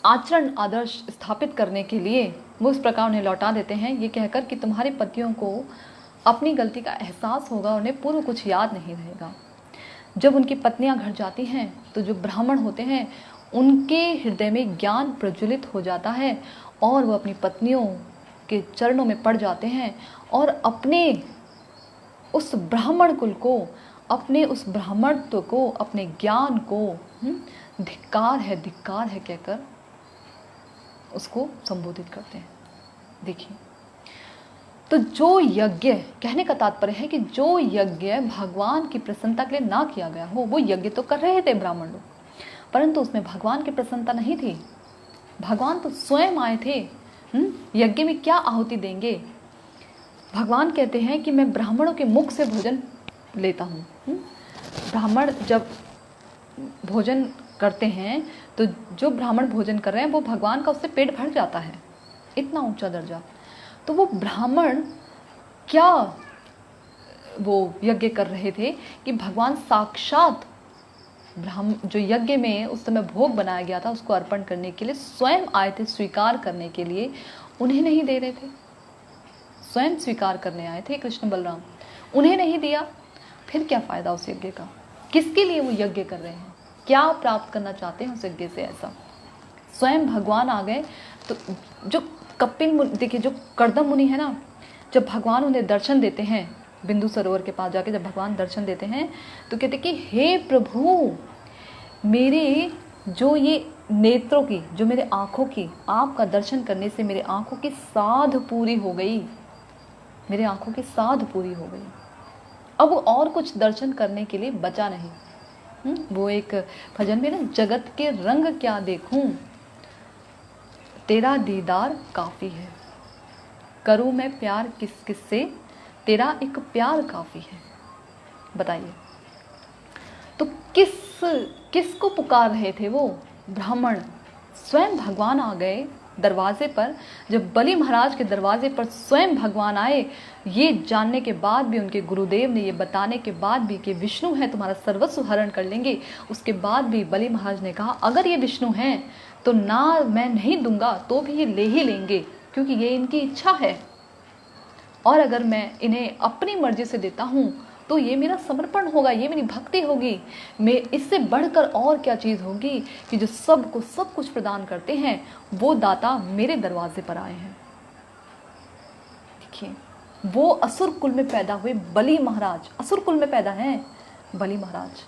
आचरण आदर्श स्थापित करने के लिए वो इस प्रकार उन्हें लौटा देते हैं ये कहकर कि तुम्हारे पतियों को अपनी गलती का एहसास होगा, उन्हें पूर्व कुछ याद नहीं रहेगा। जब उनकी पत्नियां घर जाती हैं तो जो ब्राह्मण होते हैं उनके हृदय में ज्ञान प्रज्वलित हो जाता है और वो अपनी पत्नियों के चरणों में पड़ जाते हैं और अपने उस ब्राह्मण कुल को, अपने उस ब्राह्मणत्व को, अपने ज्ञान को धिक्कार है कहकर उसको संबोधित करते हैं। देखिए, तो जो यज्ञ, कहने का तात्पर्य है कि जो यज्ञ भगवान की प्रसन्नता के लिए ना किया गया हो, वो यज्ञ तो कर रहे थे ब्राह्मण लोग, परंतु उसमें भगवान की प्रसन्नता नहीं थी। भगवान तो स्वयं आए थे। यज्ञ में क्या आहुति देंगे? भगवान कहते हैं कि मैं ब्राह्मणों के मुख से भोजन लेता हूँ। ब्राह्मण जब भोजन करते हैं तो जो ब्राह्मण भोजन कर रहे हैं वो भगवान का उससे पेट भर जाता है, इतना ऊंचा दर्जा। तो वो ब्राह्मण क्या वो यज्ञ कर रहे थे कि भगवान साक्षात जो यज्ञ में उस समय भोग बनाया गया था उसको अर्पण करने के लिए स्वयं आए थे, स्वीकार करने के लिए। उन्हें नहीं दे रहे थे, स्वयं स्वीकार करने आए थे कृष्ण बलराम, उन्हें नहीं दिया, फिर क्या फ़ायदा उस यज्ञ का? किसके लिए वो यज्ञ कर रहे हैं? क्या प्राप्त करना चाहते हैं उस यज्ञ से? ऐसा स्वयं भगवान आ गए तो जो कपिल मुनि, देखिए जो कर्दम मुनि है ना, जब भगवान उन्हें दर्शन देते हैं बिंदु सरोवर के पास जाके, जब भगवान दर्शन देते हैं तो कहते कि हे प्रभु, मेरे जो ये नेत्रों की, जो मेरे आँखों की, आपका दर्शन करने से मेरे आँखों की साध पूरी हो गई, मेरे आँखों की साध पूरी हो गई, अब और कुछ दर्शन करने के लिए बचा नहीं। वो एक भजन में ना, जगत के रंग क्या देखूं, तेरा दीदार काफ़ी है, करूं मैं प्यार किस किस से, तेरा एक प्यार काफ़ी है। बताइए, तो किसको पुकार रहे थे वो ब्राह्मण? स्वयं भगवान आ गए दरवाजे पर। जब बलि महाराज के दरवाजे पर स्वयं भगवान आए, ये जानने के बाद भी, उनके गुरुदेव ने ये बताने के बाद भी कि विष्णु है, तुम्हारा सर्वस्व हरण कर लेंगे, उसके बाद भी बलि महाराज ने कहा अगर ये विष्णु हैं तो ना मैं नहीं दूंगा तो भी ये ले ही लेंगे, क्योंकि ये इनकी इच्छा है, और अगर मैं इन्हें अपनी मर्जी से देता हूँ तो ये मेरा समर्पण होगा, ये मेरी भक्ति होगी। मैं इससे बढ़कर और क्या चीज़ होगी कि जो सबको सब कुछ प्रदान करते हैं वो दाता मेरे दरवाजे पर आए हैं। देखिए, वो असुर कुल में पैदा हुए बलि महाराज, असुर कुल में पैदा हैं बलि महाराज,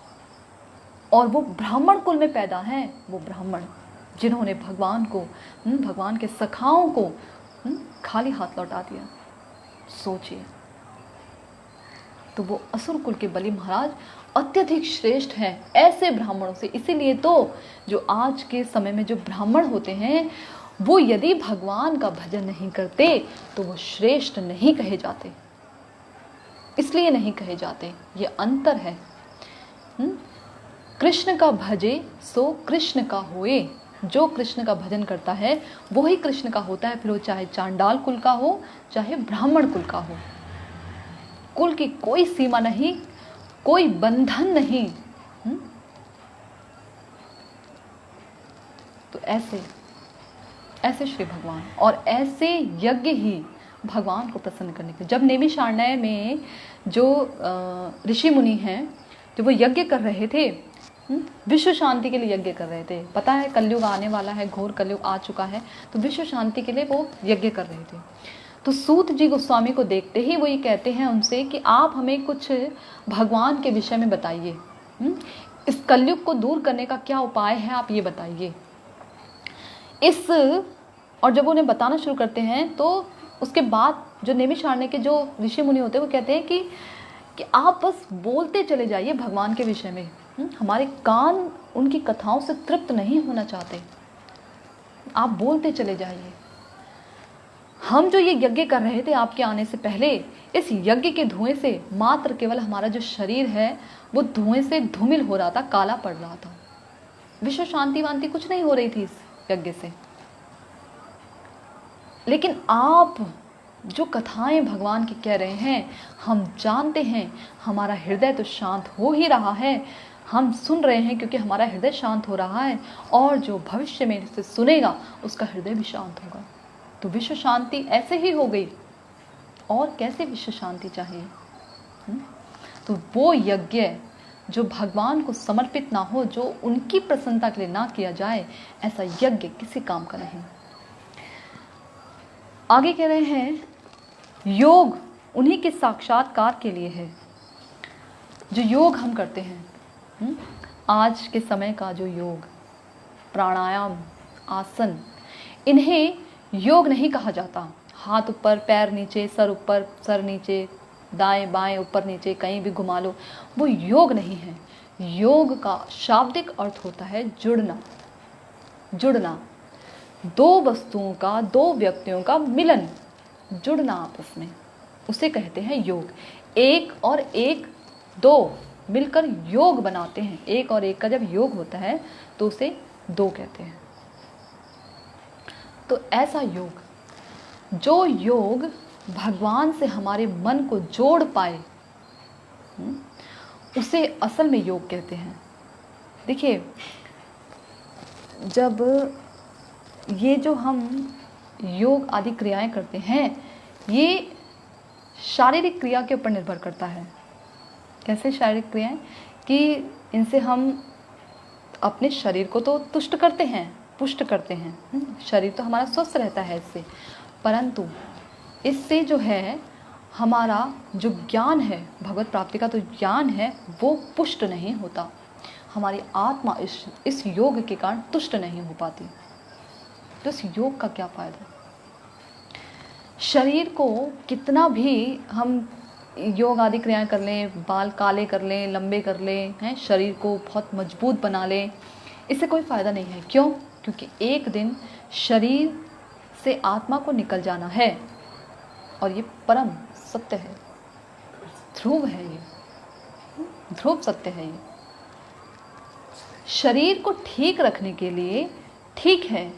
और वो ब्राह्मण कुल में पैदा हैं वो ब्राह्मण, जिन्होंने भगवान को, भगवान के सखाओं को खाली हाथ लौटा दिया। सोचिए, तो वो असुर कुल के बलि महाराज अत्यधिक श्रेष्ठ हैं ऐसे ब्राह्मणों से। इसीलिए तो जो आज के समय में जो ब्राह्मण होते हैं वो यदि भगवान का भजन नहीं करते तो वो श्रेष्ठ नहीं कहे जाते, इसलिए नहीं कहे जाते, ये अंतर है। कृष्ण का भजे सो कृष्ण का होए, जो कृष्ण का भजन करता है वो ही कृष्ण का होता है, फिर वो चाहे चांडाल कुल का हो चाहे ब्राह्मण कुल का हो। कुल की कोई सीमा नहीं, कोई बंधन नहीं। तो ऐसे श्री भगवान, और ऐसे यज्ञ ही भगवान को प्रसन्न करने के। जब नैमिषारण्य में जो ऋषि मुनि हैं, जो वो यज्ञ कर रहे थे, विश्व शांति के लिए यज्ञ कर रहे थे। पता है कलयुग आने वाला है, घोर कलयुग आ चुका है, तो विश्व शांति के लिए वो यज्ञ कर रहे थे। तो सूत जी गोस्वामी को देखते ही वो ये कहते हैं उनसे कि आप हमें कुछ भगवान के विषय में बताइए, इस कलयुग को दूर करने का क्या उपाय है, आप ये बताइए। और जब उन्हें बताना शुरू करते हैं तो उसके बाद जो नैमिषारण्य के जो ऋषि मुनि होते हैं वो कहते हैं कि आप बस बोलते चले जाइए भगवान के विषय में, हमारे कान उनकी कथाओं से तृप्त नहीं होना चाहते, आप बोलते चले जाइए। हम जो ये यज्ञ कर रहे थे आपके आने से पहले, इस यज्ञ के धुएं से मात्र केवल हमारा जो शरीर है वो धुएं से धूमिल हो रहा था, काला पड़ रहा था। विश्व शांति वांति कुछ नहीं हो रही थी इस यज्ञ से। लेकिन आप जो कथाएं भगवान की कह रहे हैं, हम जानते हैं हमारा हृदय तो शांत हो ही रहा है, हम सुन रहे हैं क्योंकि हमारा हृदय शांत हो रहा है, और जो भविष्य में इसे सुनेगा उसका हृदय भी शांत होगा। तो विश्व शांति ऐसे ही हो गई, और कैसे विश्व शांति चाहिए? तो वो यज्ञ जो भगवान को समर्पित ना हो, जो उनकी प्रसन्नता के लिए ना किया जाए, ऐसा यज्ञ किसी काम का नहीं। आगे कह रहे हैं योग उन्हीं के साक्षात्कार के लिए है। जो योग हम करते हैं, आज के समय का जो योग, प्राणायाम, आसन, इन्हें योग नहीं कहा जाता। हाथ ऊपर पैर नीचे, सर ऊपर सर नीचे, दाएं बाएं ऊपर नीचे कहीं भी घुमा लो, वो योग नहीं है। योग का शाब्दिक अर्थ होता है जुड़ना। जुड़ना, दो वस्तुओं का, दो व्यक्तियों का मिलन, जुड़ना आपस में, उसे कहते हैं योग। एक और एक, दो मिलकर योग बनाते हैं। एक और एक का जब योग होता है तो उसे दो कहते हैं। तो ऐसा योग, जो योग भगवान से हमारे मन को जोड़ पाए, उसे असल में योग कहते हैं। देखिए, जब ये जो हम योग आदि क्रियाएं करते हैं, ये शारीरिक क्रिया के ऊपर निर्भर करता है। कैसे शारीरिक क्रियाएं? कि इनसे हम अपने शरीर को तो तुष्ट करते हैं, पुष्ट करते हैं, शरीर तो हमारा स्वस्थ रहता है इससे, परंतु इससे जो है हमारा जो ज्ञान है, भगवत प्राप्ति का तो ज्ञान है, वो पुष्ट नहीं होता। हमारी आत्मा इस योग के कारण तुष्ट नहीं हो पाती। तो इस योग का क्या फ़ायदा? शरीर को कितना भी हम योग आदि क्रियाएं कर लें, बाल काले कर लें, लंबे कर लें, हैं, शरीर को बहुत मजबूत बना लें, इससे कोई फ़ायदा नहीं है। क्यों? क्योंकि एक दिन शरीर से आत्मा को निकल जाना है, और ये परम सत्य है, ध्रुव है, ये ध्रुव सत्य है। ये शरीर को ठीक रखने के लिए ठीक है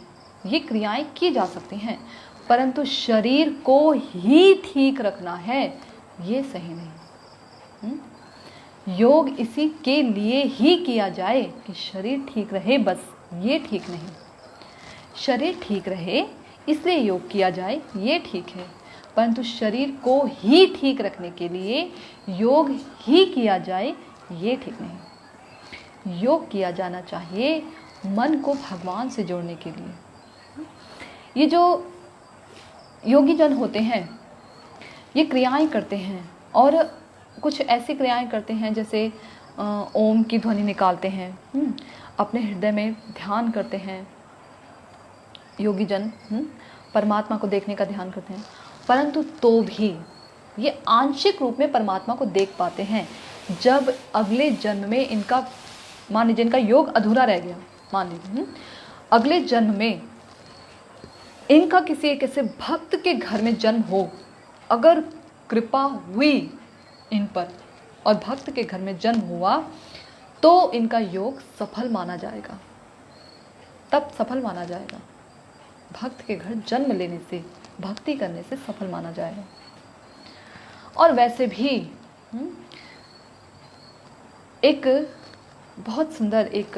ये क्रियाएं की जा सकती हैं, परंतु शरीर को ही ठीक रखना है ये सही नहीं। योग इसी के लिए ही किया जाए कि शरीर ठीक रहे, बस ये ठीक नहीं। शरीर ठीक रहे इसलिए योग किया जाए ये ठीक है, परंतु शरीर को ही ठीक रखने के लिए योग ही किया जाए ये ठीक नहीं। योग किया जाना चाहिए मन को भगवान से जोड़ने के लिए। ये जो योगी जन होते हैं ये क्रियाएं करते हैं, और कुछ ऐसी क्रियाएं करते हैं जैसे ओम की ध्वनि निकालते हैं, अपने हृदय में ध्यान करते हैं। योगी जन परमात्मा को देखने का ध्यान करते हैं, परंतु तो भी ये आंशिक रूप में परमात्मा को देख पाते हैं जब अगले जन्म में इनका, मान लीजिए इनका योग अधूरा रह गया, मान लीजिए अगले जन्म में इनका किसी एक ऐसे भक्त के घर में जन्म हो, अगर कृपा हुई इन पर और भक्त के घर में जन्म हुआ तो इनका योग सफल माना जाएगा, तब सफल माना जाएगा। भक्त के घर जन्म लेने से, भक्ति करने से सफल माना जाएगा। और वैसे भी एक बहुत सुंदर एक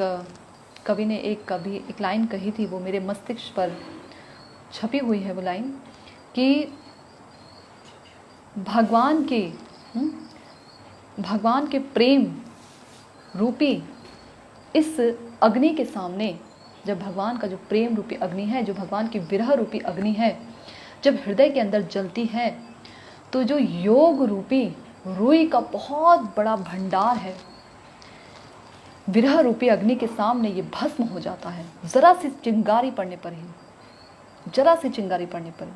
कवि ने एक लाइन कही थी, वो मेरे मस्तिष्क पर छपी हुई है वो लाइन, कि भगवान के प्रेम रूपी इस अग्नि के सामने, जब भगवान का जो प्रेम रूपी अग्नि है, जो भगवान की विरह रूपी अग्नि है, जब हृदय के अंदर जलती है, तो जो योग रूपी रुई का बहुत बड़ा भंडार है, विरह रूपी अग्नि के सामने ये भस्म हो जाता है, जरा सी चिंगारी पड़ने पर ही, जरा सी चिंगारी पड़ने पर ही।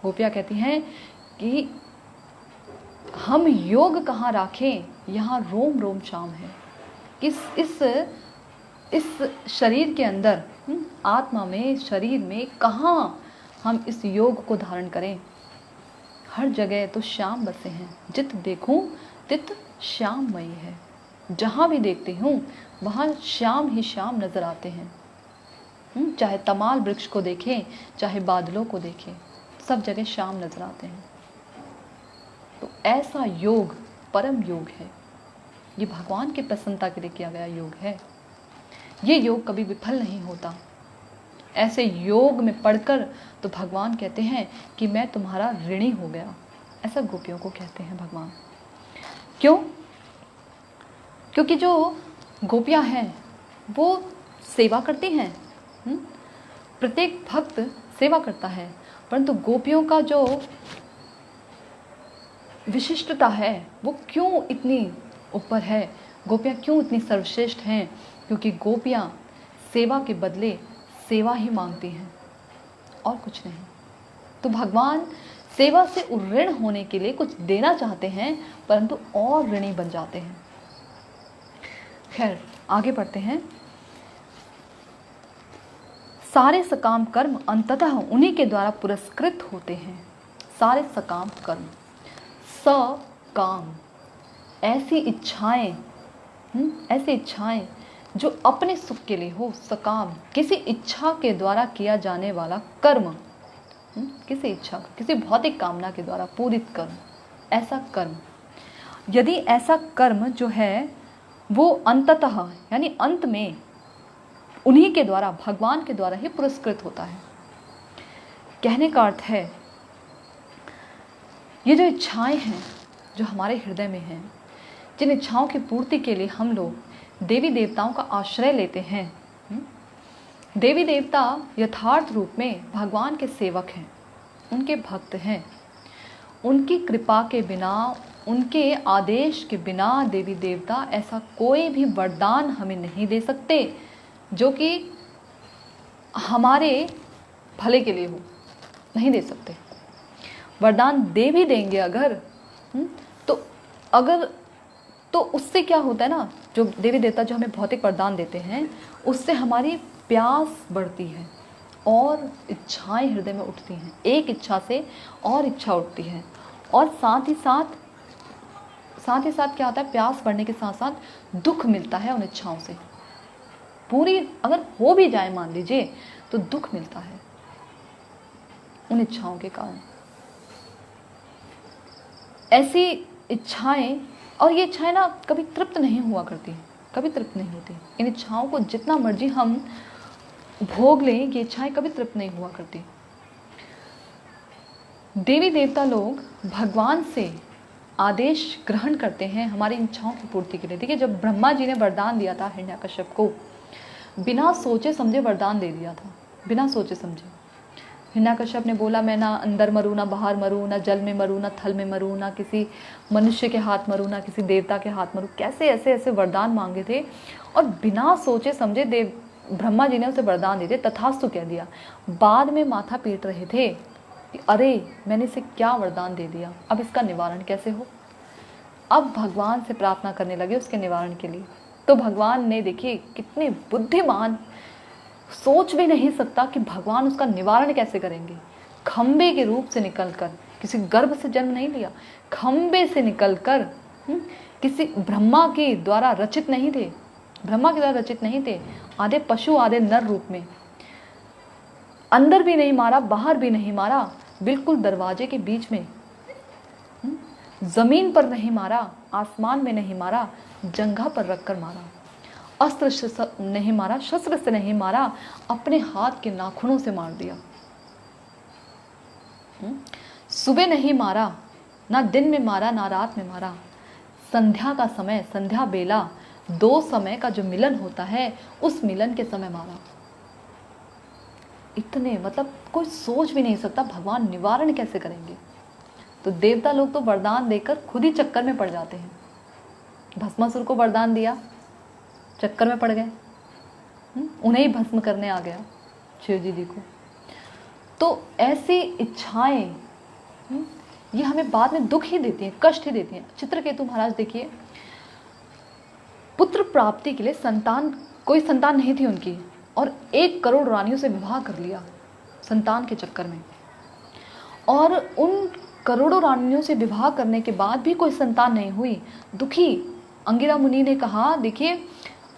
गोपियाँ कहती हैं कि हम योग कहाँ राखें, यहाँ रोम रोम शाम है। इस शरीर के अंदर, आत्मा में, शरीर में कहाँ हम इस योग को धारण करें। हर जगह तो श्याम बसे हैं, जित देखूं तित श्याममयी है। जहाँ भी देखती हूँ वहाँ श्याम ही श्याम नजर आते हैं। चाहे तमाल वृक्ष को देखें, चाहे बादलों को देखें, सब जगह श्याम नजर आते हैं। तो ऐसा योग परम योग है, ये भगवान की प्रसन्नता के लिए किया गया योग है। ये योग कभी विफल नहीं होता। ऐसे योग में पढ़कर तो भगवान कहते हैं कि मैं तुम्हारा ऋणी हो गया, ऐसा गोपियों को कहते हैं भगवान। क्यों? क्योंकि जो गोपियां हैं वो सेवा करती हैं, प्रत्येक भक्त सेवा करता है, परंतु गोपियों का जो विशिष्टता है वो क्यों इतनी ऊपर है, गोपियाँ क्यों इतनी सर्वश्रेष्ठ हैं? क्योंकि गोपियाँ सेवा के बदले सेवा ही मांगती हैं और कुछ नहीं। तो भगवान सेवा से ऋण होने के लिए कुछ देना चाहते हैं, परंतु और ऋणी बन जाते हैं। खैर आगे बढ़ते हैं। सारे सकाम कर्म अंततः उन्हीं के द्वारा पुरस्कृत होते हैं। सारे सकाम कर्म, सकाम, ऐसी इच्छाएं, ऐसी इच्छाएं जो अपने सुख के लिए हो। सकाम, किसी इच्छा के द्वारा किया जाने वाला कर्म, किसी इच्छा, किसी भौतिक कामना के द्वारा पूरित कर्म, ऐसा कर्म। यदि ऐसा कर्म जो है वो अंततः यानी अंत में उन्हीं के द्वारा, भगवान के द्वारा ही पुरस्कृत होता है। कहने का अर्थ है ये जो इच्छाएं हैं जो हमारे हृदय में हैं, जिन इच्छाओं की पूर्ति के लिए हम लोग देवी देवताओं का आश्रय लेते हैं, देवी देवता यथार्थ रूप में भगवान के सेवक हैं, उनके भक्त हैं। उनकी कृपा के बिना, उनके आदेश के बिना देवी देवता ऐसा कोई भी वरदान हमें नहीं दे सकते जो कि हमारे भले के लिए हो, नहीं दे सकते। वरदान दे भी देंगे अगर तो उससे क्या होता है ना, जो देवी देवता जो हमें भौतिक वरदान देते हैं उससे हमारी प्यास बढ़ती है और इच्छाएं हृदय में उठती हैं। एक इच्छा से और इच्छा उठती है, और साथ ही साथ क्या होता है, प्यास बढ़ने के साथ साथ दुख मिलता है उन इच्छाओं से। पूरी अगर हो भी जाए मान लीजिए तो दुख मिलता है उन इच्छाओं के कारण। ऐसी इच्छाएं, और ये इच्छाएं ना कभी तृप्त नहीं हुआ करती, कभी तृप्त नहीं होती। इन इच्छाओं को जितना मर्जी हम भोग लें, ये इच्छाएं कभी तृप्त नहीं हुआ करती। देवी देवता लोग भगवान से आदेश ग्रहण करते हैं हमारी इच्छाओं की पूर्ति के लिए। देखिए, जब ब्रह्मा जी ने वरदान दिया था हिरण्यकश्यप को, बिना सोचे समझे वरदान दे दिया था, बिना सोचे समझे। हिरण्यकश्यप ने बोला, मैं ना अंदर मरूँ, ना बाहर मरूँ, ना जल में मरूँ, ना थल में मरूँ, ना किसी मनुष्य के हाथ मरूँ, ना किसी देवता के हाथ मरूँ। कैसे ऐसे ऐसे वरदान मांगे थे, और बिना सोचे समझे ब्रह्मा जी ने उसे वरदान दे दिए, तथास्तु कह दिया। बाद में माथा पीट रहे थे कि अरे मैंने इसे क्या वरदान दे दिया, अब इसका निवारण कैसे हो। अब भगवान से प्रार्थना करने लगे उसके निवारण के लिए। तो भगवान ने, देखिए कितने बुद्धिमान, सोच भी नहीं सकता कि भगवान उसका निवारण कैसे करेंगे। खंबे के रूप से निकलकर, किसी गर्भ से जन्म नहीं लिया, खंबे से निकलकर, किसी ब्रह्मा के द्वारा रचित नहीं थे, ब्रह्मा के द्वारा रचित नहीं थे, आधे पशु आधे नर रूप में। अंदर भी नहीं मारा, बाहर भी नहीं मारा, बिल्कुल दरवाजे के बीच में, जमीन पर नहीं मारा, आसमान में नहीं मारा, जंघा पर रखकर मारा। अस्त्र से नहीं मारा, शस्त्र से नहीं मारा, अपने हाथ के नाखूनों से मार दिया। सुबह नहीं मारा, ना दिन में मारा, ना रात में मारा, संध्या का समय, संध्या बेला, दो समय का जो मिलन होता है, उस मिलन के समय मारा। इतने, मतलब कोई सोच भी नहीं सकता भगवान निवारण कैसे करेंगे। तो देवता लोग तो वरदान देकर खुद ही चक्कर में पड़ जाते हैं। भस्मासुर को वरदान दिया, चक्कर में पड़ गए, उन्हें ही भस्म करने आ गया शिव जी को। तो ऐसी इच्छाएं ये हमें बाद में दुख ही देती हैं, कष्ट ही देती हैं। चित्रकेतु महाराज देखिए, पुत्र प्राप्ति के लिए कोई संतान नहीं थी उनकी, और 1 करोड़ रानियों से विवाह कर लिया संतान के चक्कर में। और उन करोड़ों रानियों से विवाह करने के बाद भी कोई संतान नहीं हुई। दुखी अंगिरा मुनि ने कहा, देखिए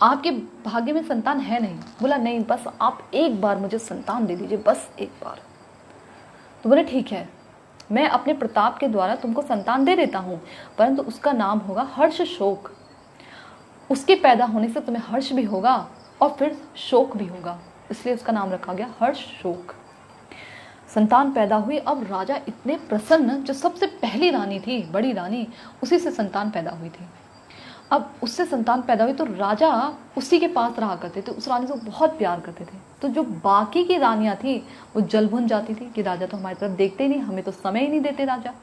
आपके भाग्य में संतान है नहीं। बोला नहीं, बस आप एक बार मुझे संतान दे दीजिए, बस एक बार। तो बोले ठीक है, मैं अपने प्रताप के द्वारा तुमको संतान दे देता हूँ, परंतु उसका नाम होगा हर्ष शोक। उसके पैदा होने से तुम्हें हर्ष भी होगा और फिर शोक भी होगा, इसलिए उसका नाम रखा गया हर्ष शोक। संतान पैदा हुई। अब राजा इतने प्रसन्न, जो सबसे पहली रानी थी, बड़ी रानी, उसी से संतान पैदा हुई थी। अब उससे संतान पैदा हुई तो राजा उसी के पास रहा करते थे, उस रानी से बहुत प्यार करते थे। तो जो बाकी की रानियां थी वो जल भुन जाती थी कि राजा तो हमारी तरफ देखते ही नहीं, हमें तो समय ही नहीं देते, राजा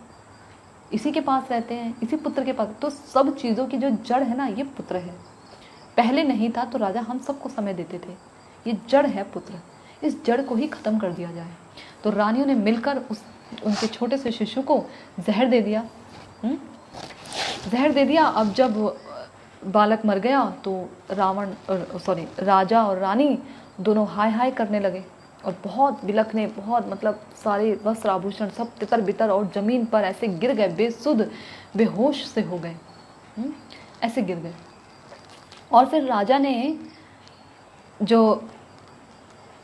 इसी के पास रहते हैं, इसी पुत्र के पास। तो सब चीज़ों की जो जड़ है ना, ये पुत्र है। पहले नहीं था तो राजा हम सबको समय देते थे, ये जड़ है पुत्र, इस जड़ को ही ख़त्म कर दिया जाए। तो रानियों ने मिलकर उनके छोटे से शिशु को जहर दे दिया, जहर दे दिया। अब जब बालक मर गया तो राजा और रानी दोनों हाय हाय करने लगे और बहुत बिलखने, बहुत मतलब सारे वस्त्र आभूषण सब तितर बितर और ज़मीन पर ऐसे गिर गए, बेसुध बेहोश से हो गए, ऐसे गिर गए। और फिर राजा ने, जो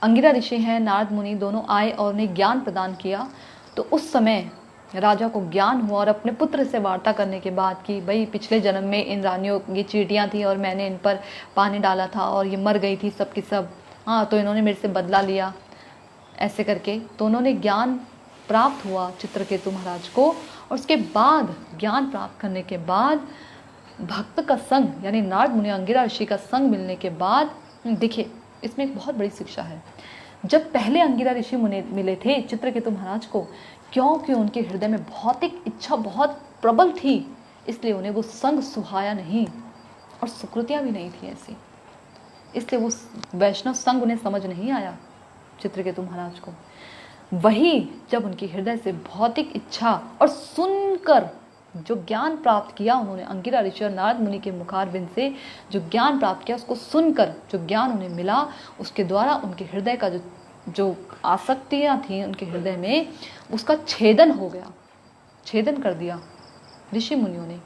अंगिरा ऋषि हैं, नारद मुनि, दोनों आए और उन्हें ज्ञान प्रदान किया। तो उस समय राजा को ज्ञान हुआ और अपने पुत्र से वार्ता करने के बाद कि भाई पिछले जन्म में इन रानियों, ये चींटियाँ थी और मैंने इन पर पानी डाला था और ये मर गई थी सब की सब, हाँ तो इन्होंने मेरे से बदला लिया, ऐसे करके। तो उन्होंने ज्ञान प्राप्त हुआ चित्रकेतु महाराज को, और उसके बाद ज्ञान प्राप्त करने के बाद भक्त का संग यानी नारद मुनि अंगिरा ऋषि का संग मिलने के बाद, देखिए इसमें एक बहुत बड़ी शिक्षा है। जब पहले अंगिरा ऋषि मुनि मिले थे चित्रकेतु महाराज को, क्योंकि उनके हृदय में भौतिक इच्छा बहुत प्रबल थी, इसलिए उन्हें वो संग सुहाया नहीं और सुकृतियाँ भी नहीं थी ऐसी, इसलिए वो वैष्णव संग उन्हें समझ नहीं आया चित्रकेतु महाराज को। वही जब उनके हृदय से भौतिक इच्छा और सुनकर जो ज्ञान प्राप्त किया उन्होंने अंगिरा ऋषि और नारद मुनि के मुखारबिंद से जो ज्ञान प्राप्त किया, उसको सुनकर जो ज्ञान उन्हें मिला, उसके द्वारा उनके हृदय का जो आसक्तियाँ थी उनके हृदय में, उसका छेदन हो गया, छेदन कर दिया ऋषि मुनियों ने।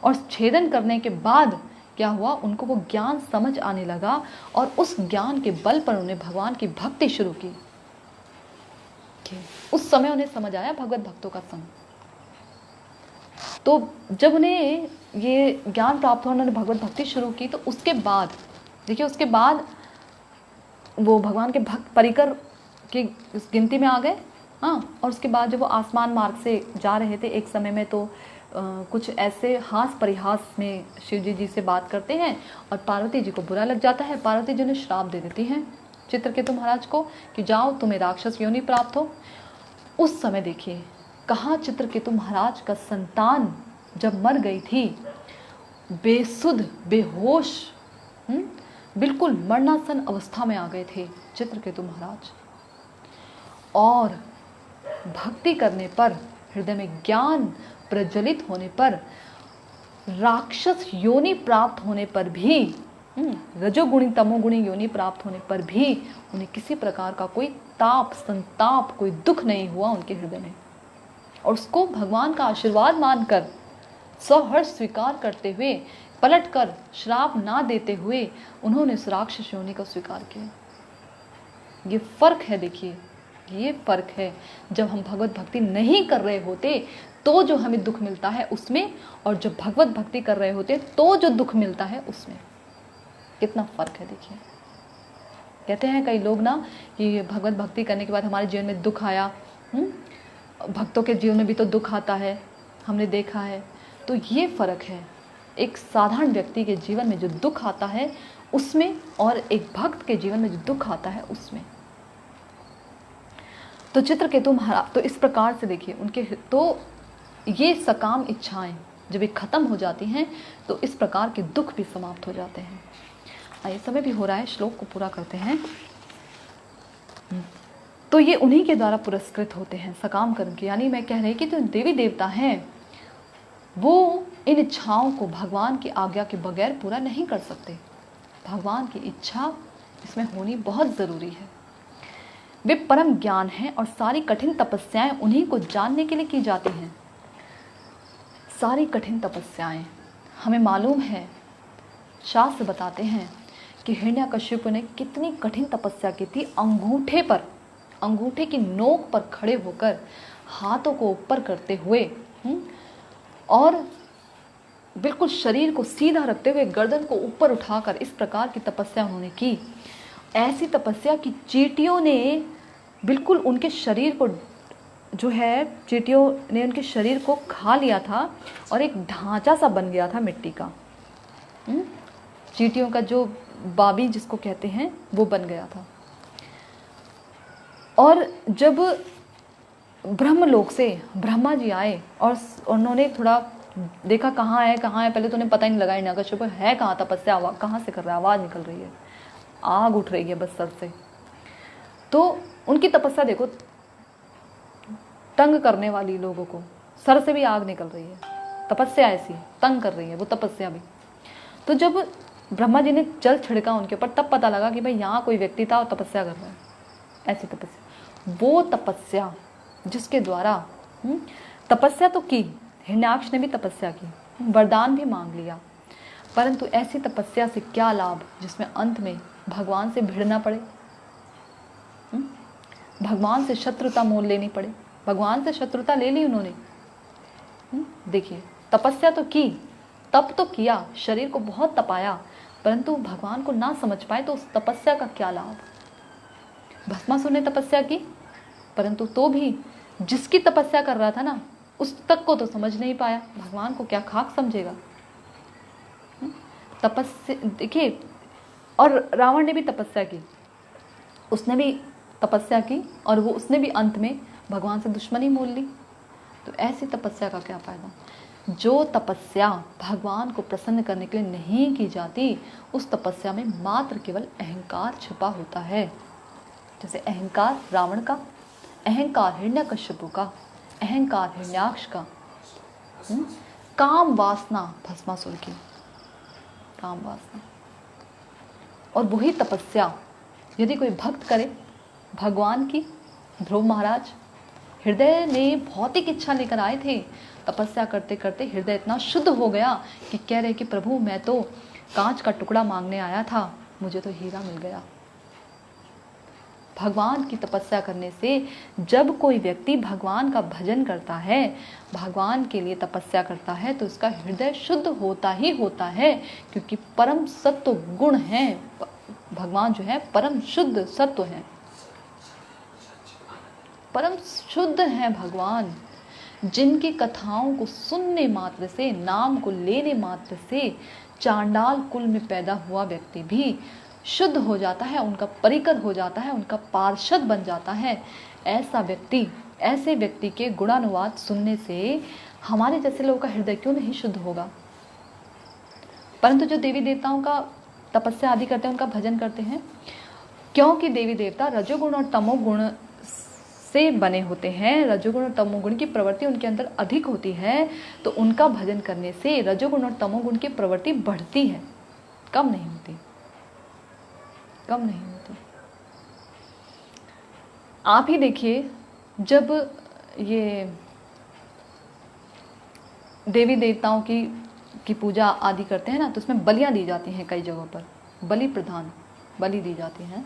और छेदन करने के बाद क्या हुआ, उनको वो ज्ञान समझ आने लगा और उस ज्ञान के बल पर उन्हें भगवान की भक्ति शुरू की। उस समय उन्हें समझ आया भगवत भक्तों का संग। तो जब उन्हें ये ज्ञान प्राप्त हुआ, उन्होंने भगवत भक्ति शुरू की, तो उसके बाद देखिए, उसके बाद वो भगवान के भक्त परिकर की गिनती में आ गए। हाँ, और उसके बाद जब वो आसमान मार्ग से जा रहे थे, एक समय में तो कुछ ऐसे हास परिहास में शिव जी से बात करते हैं और पार्वती जी को बुरा लग जाता है। पार्वती जी ने श्राप दे देती हैं चित्रकेतु महाराज को कि जाओ तुम्हें राक्षस योनि प्राप्त हो। उस समय देखिए कहाँ चित्रकेतु महाराज का संतान जब मर गई थी, बेसुध बेहोश बिल्कुल मरणासन अवस्था में आ गए थे चित्रकेतु महाराज। और भक्ति करने पर, हृदय में ज्ञान प्रज्वलित होने पर, राक्षस योनि प्राप्त होने पर भी, रजोगुणी तमोगुणी योनि प्राप्त होने पर भी उन्हें किसी प्रकार का कोई ताप संताप, कोई दुख नहीं हुआ उनके हृदय में। और उसको भगवान का आशीर्वाद मानकर सहर्ष स्वीकार करते हुए, पलटकर श्राप ना देते हुए उन्होंने उस राक्षस योनि को स्वीकार किया। ये फर्क है, देखिए ये फर्क है। जब हम भगवत भक्ति नहीं कर रहे होते तो जो हमें दुख मिलता है उसमें, और जब भगवत भक्ति कर रहे होते तो जो दुख मिलता है उसमें, कितना फर्क है। देखिए कहते हैं कई लोग ना कि भगवत भक्ति करने के बाद हमारे जीवन में दुख आया। भक्तों के जीवन में भी तो दुख आता है, हमने देखा है। तो ये फर्क है एक साधारण व्यक्ति के जीवन में जो दुख आता है उसमें, और एक भक्त के जीवन में जो दुख आता है उसमें। तो चित्रकेतु महाराज तो इस प्रकार से देखिए उनके, तो ये सकाम इच्छाएं जब ये खत्म हो जाती हैं तो इस प्रकार के दुख भी समाप्त हो जाते हैं। आइए, समय भी हो रहा है, श्लोक को पूरा करते हैं। तो ये उन्हीं के द्वारा पुरस्कृत होते हैं सकाम कर्म के, यानी मैं कह रही कि जो देवी देवता हैं वो इन इच्छाओं को भगवान की आज्ञा के बगैर पूरा नहीं कर सकते। भगवान की इच्छा इसमें होनी बहुत ज़रूरी है। वे परम ज्ञान हैं और सारी कठिन तपस्याएं उन्हीं को जानने के लिए की जाती हैं। सारी कठिन तपस्याएं हमें मालूम है, शास्त्र बताते हैं कि हिरण्यकश्यप ने कितनी कठिन तपस्या की थी। अंगूठे पर, अंगूठे की नोक पर खड़े होकर हाथों को ऊपर करते हुए और बिल्कुल शरीर को सीधा रखते हुए गर्दन को ऊपर उठाकर इस प्रकार की तपस्या उन्होंने की। ऐसी तपस्या की चींटियों ने बिल्कुल उनके शरीर को, जो है चींटियों ने उनके शरीर को खा लिया था और एक ढांचा सा बन गया था मिट्टी का। चींटियों का जो बाबी जिसको कहते हैं वो बन गया था। और जब ब्रह्मलोक से ब्रह्मा जी आए और उन्होंने थोड़ा देखा कहाँ है कहाँ है, पहले तो उन्हें पता ही नहीं लगा हिरण्यकश्यप है कहाँ, तपस्या कहाँ से कर रहा है, आवाज़ निकल रही है, आग उठ रही है बस सर से। तो उनकी तपस्या देखो, तंग करने वाली लोगों को सर से भी आग निकल रही है, तपस्या ऐसी तंग कर रही है वो तपस्या भी। तो जब ब्रह्मा जी ने जल छिड़का उनके ऊपर तब पता लगा कि भाई यहाँ कोई व्यक्ति था और तपस्या कर रहा है, ऐसी तपस्या। वो तपस्या जिसके द्वारा तपस्या तो की, हिरण्याक्ष ने भी तपस्या की, वरदान भी मांग लिया, परंतु ऐसी तपस्या से क्या लाभ जिसमें अंत में भगवान से भिड़ना पड़े, भगवान से शत्रुता मोल लेनी पड़े। भगवान से शत्रुता ले ली उन्होंने। देखिए तपस्या तो की, तप तो किया, शरीर को बहुत तपाया, परंतु भगवान को ना समझ पाए तो उस तपस्या का क्या लाभ। भस्मासुर ने तपस्या की, परंतु तो भी जिसकी तपस्या कर रहा था ना उस तक को तो समझ नहीं पाया, भगवान को क्या खाक समझेगा। तपस्या देखिए, और रावण ने भी तपस्या की, उसने भी तपस्या की और वो उसने भी अंत में भगवान से दुश्मनी मोल ली। तो ऐसी तपस्या का क्या फ़ायदा। जो तपस्या भगवान को प्रसन्न करने के लिए नहीं की जाती, उस तपस्या में मात्र केवल अहंकार छिपा होता है। जैसे अहंकार रावण का, अहंकार हिरण्यकश्यपु का, अहंकार हिरण्याक्ष का, काम वासना भस्मासुर की, काम वासना। और वही तपस्या यदि कोई भक्त करे भगवान की, ध्रुव महाराज हृदय में भौतिक इच्छा लेकर आए थे, तपस्या करते करते हृदय इतना शुद्ध हो गया कि कह रहे कि प्रभु मैं तो कांच का टुकड़ा मांगने आया था, मुझे तो हीरा मिल गया। भगवान की तपस्या करने से जब कोई व्यक्ति भगवान का भजन करता है, भगवान के लिए तपस्या करता है, तो उसका हृदय शुद्ध होता ही होता है, क्योंकि परम सत्व गुण है। भगवान जो है परम शुद्ध सत्व है, परम शुद्ध है भगवान, जिनकी कथाओं को सुनने मात्र से, नाम को लेने मात्र से चांडाल कुल में पैदा हुआ व्यक्ति भी शुद्ध हो जाता है, उनका परिकर हो जाता है, उनका पार्षद बन जाता है। ऐसा व्यक्ति, ऐसे व्यक्ति के गुणानुवाद सुनने से हमारे जैसे लोगों का हृदय क्यों नहीं शुद्ध होगा। परंतु जो देवी देवताओं का तपस्या आदि करते हैं, उनका भजन करते हैं, क्योंकि देवी देवता रजोगुण और तमोगुण से बने होते हैं, रजोगुण और तमोगुण की प्रवृत्ति उनके अंदर अधिक होती है, तो उनका भजन करने से रजोगुण और तमोगुण की प्रवृत्ति बढ़ती है, कम नहीं होती, कम नहीं होती। आप ही देखिए, जब ये देवी देवताओं की पूजा आदि करते हैं ना, तो उसमें बलियां दी जाती हैं, कई जगहों पर बलि प्रधान बलि दी जाती हैं।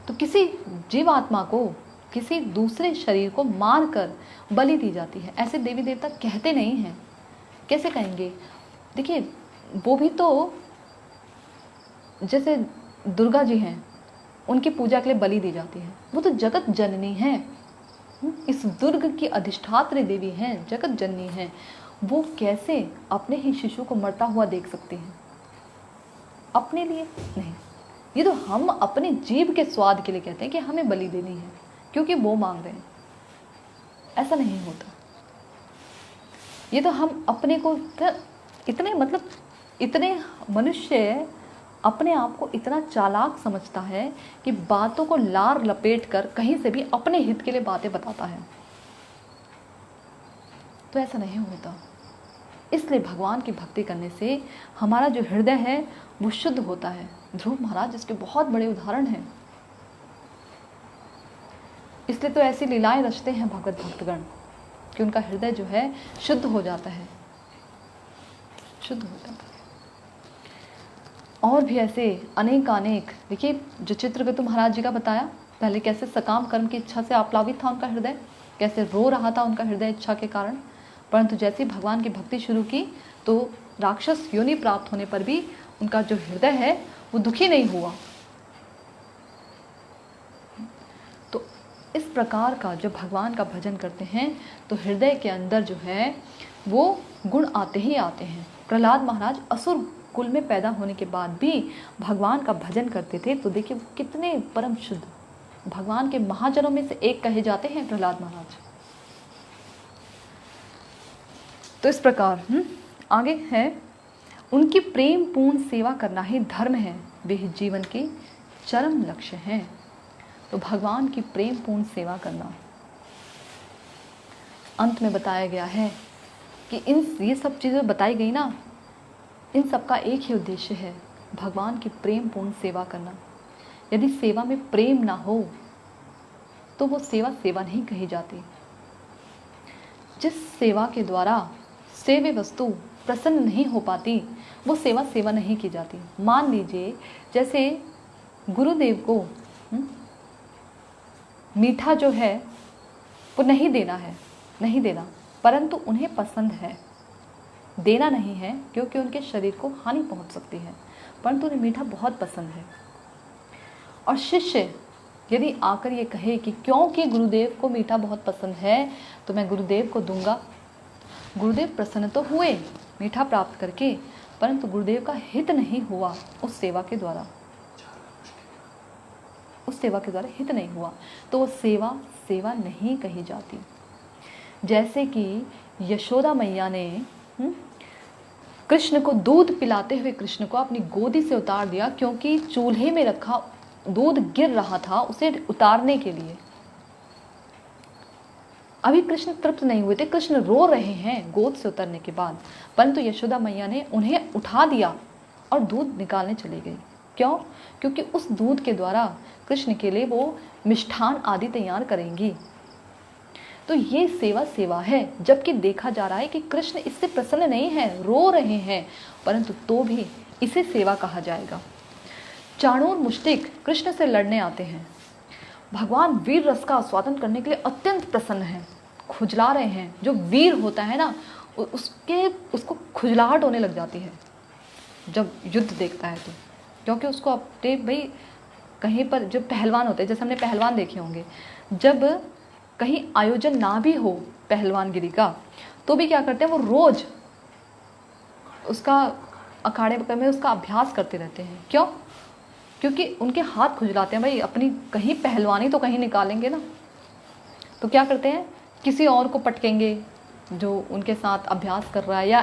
तो किसी जीवात्मा को, किसी दूसरे शरीर को मारकर बलि दी जाती है, ऐसे देवी देवता कहते नहीं हैं। कैसे कहेंगे। देखिए, वो भी तो जैसे दुर्गा जी हैं, उनकी पूजा के लिए बलि दी जाती है, वो तो जगत जननी हैं, इस दुर्ग की अधिष्ठात्री देवी हैं, जगत जननी हैं। वो कैसे अपने ही शिशु को मरता हुआ देख सकती हैं। अपने लिए नहीं, ये तो हम अपने जीभ के स्वाद के लिए कहते हैं कि हमें बलि देनी है, क्योंकि वो मांग रहे हैं। ऐसा नहीं होता। ये तो हम अपने को इतने, मतलब इतने मनुष्य अपने आप को इतना चालाक समझता है कि बातों को लार लपेट कर कहीं से भी अपने हित के लिए बातें बताता है। तो ऐसा नहीं होता। इसलिए भगवान की भक्ति करने से हमारा जो हृदय है वो शुद्ध होता है। ध्रुव महाराज इसके बहुत बड़े उदाहरण हैं। इसलिए तो ऐसी लीलाएं रचते हैं भगवत भक्तगण कि उनका हृदय जो है शुद्ध हो जाता है, शुद्ध हो जाता है। और भी ऐसे अनेक देखिए, जो चित्रकेतु महाराज जी का बताया, पहले कैसे सकाम कर्म की इच्छा से आप्लावित था उनका हृदय, कैसे रो रहा था उनका हृदय इच्छा के कारण, परंतु जैसे भगवान की भक्ति शुरू की तो राक्षस योनि प्राप्त होने पर भी उनका जो हृदय है वो दुखी नहीं हुआ। तो इस प्रकार का जब भगवान का भजन करते हैं तो हृदय के अंदर जो है वो गुण आते ही आते हैं। प्रहलाद महाराज असुर कुल में पैदा होने के बाद भी भगवान का भजन करते थे, तो देखिए कितने परम शुद्ध, भगवान के महाजनों में से एक कहे जाते हैं प्रहलाद महाराज। तो इस प्रकार आगे है, उनकी प्रेम पूर्ण सेवा करना ही धर्म है, वे जीवन के चरम लक्ष्य हैं। तो भगवान की प्रेम पूर्ण सेवा करना, अंत में बताया गया है कि ये सब चीज़ें बताई गई ना, इन सब का एक ही उद्देश्य है, भगवान की प्रेम पूर्ण सेवा करना। यदि सेवा में प्रेम ना हो तो वो सेवा सेवा नहीं कही जाती। जिस सेवा के द्वारा सेव्य वस्तु प्रसन्न नहीं हो पाती वो सेवा सेवा नहीं की जाती। मान लीजिए जैसे गुरुदेव को मीठा जो है वो नहीं देना है, नहीं देना, परंतु उन्हें पसंद है, देना नहीं है क्योंकि उनके शरीर को हानि पहुंच सकती है, परंतु उन्हें मीठा बहुत पसंद है। और शिष्य यदि आकर ये कहे कि क्योंकि गुरुदेव को मीठा बहुत पसंद है तो मैं गुरुदेव को दूंगा, गुरुदेव प्रसन्न तो हुए मीठा प्राप्त करके, परंतु गुरुदेव का हित नहीं हुआ उस सेवा के द्वारा, उस सेवा के द्वारा हित नहीं हुआ, तो वो सेवा सेवा नहीं कही जाती। जैसे कि यशोदा मैया ने कृष्ण को दूध पिलाते हुए कृष्ण को अपनी गोदी से उतार दिया, क्योंकि चूल्हे में रखा दूध गिर रहा था उसे उतारने के लिए। अभी कृष्ण तृप्त नहीं हुए थे, कृष्ण रो रहे हैं गोद से उतरने के बाद, परंतु यशोदा मैया ने उन्हें उठा दिया और दूध निकालने चली गई। क्यों? क्योंकि उस दूध के द्वारा कृष्ण के लिए वो मिष्ठान आदि तैयार करेंगी। तो ये सेवा सेवा है, जबकि देखा जा रहा है कि कृष्ण इससे प्रसन्न नहीं है, रो रहे हैं, परंतु तो भी इसे सेवा कहा जाएगा। चाणूर मुष्टिक कृष्ण से लड़ने आते हैं, भगवान वीर रस का आस्वादन करने के लिए अत्यंत प्रसन्न हैं, खुजला रहे हैं। जो वीर होता है ना, उसको खुजलाहट होने लग जाती है जब युद्ध देखता है तो, क्योंकि उसको अपने भाई कहीं पर जो पहलवान होते हैं, जैसे हमने पहलवान देखे होंगे, जब कहीं आयोजन ना भी हो पहलवानगिरी का, तो भी क्या करते हैं, वो रोज उसका अखाड़े में उसका अभ्यास करते रहते हैं। क्यों? क्योंकि उनके हाथ खुजलाते हैं, भाई अपनी कहीं पहलवानी तो कहीं निकालेंगे ना, तो क्या करते हैं, किसी और को पटकेंगे जो उनके साथ अभ्यास कर रहा है, या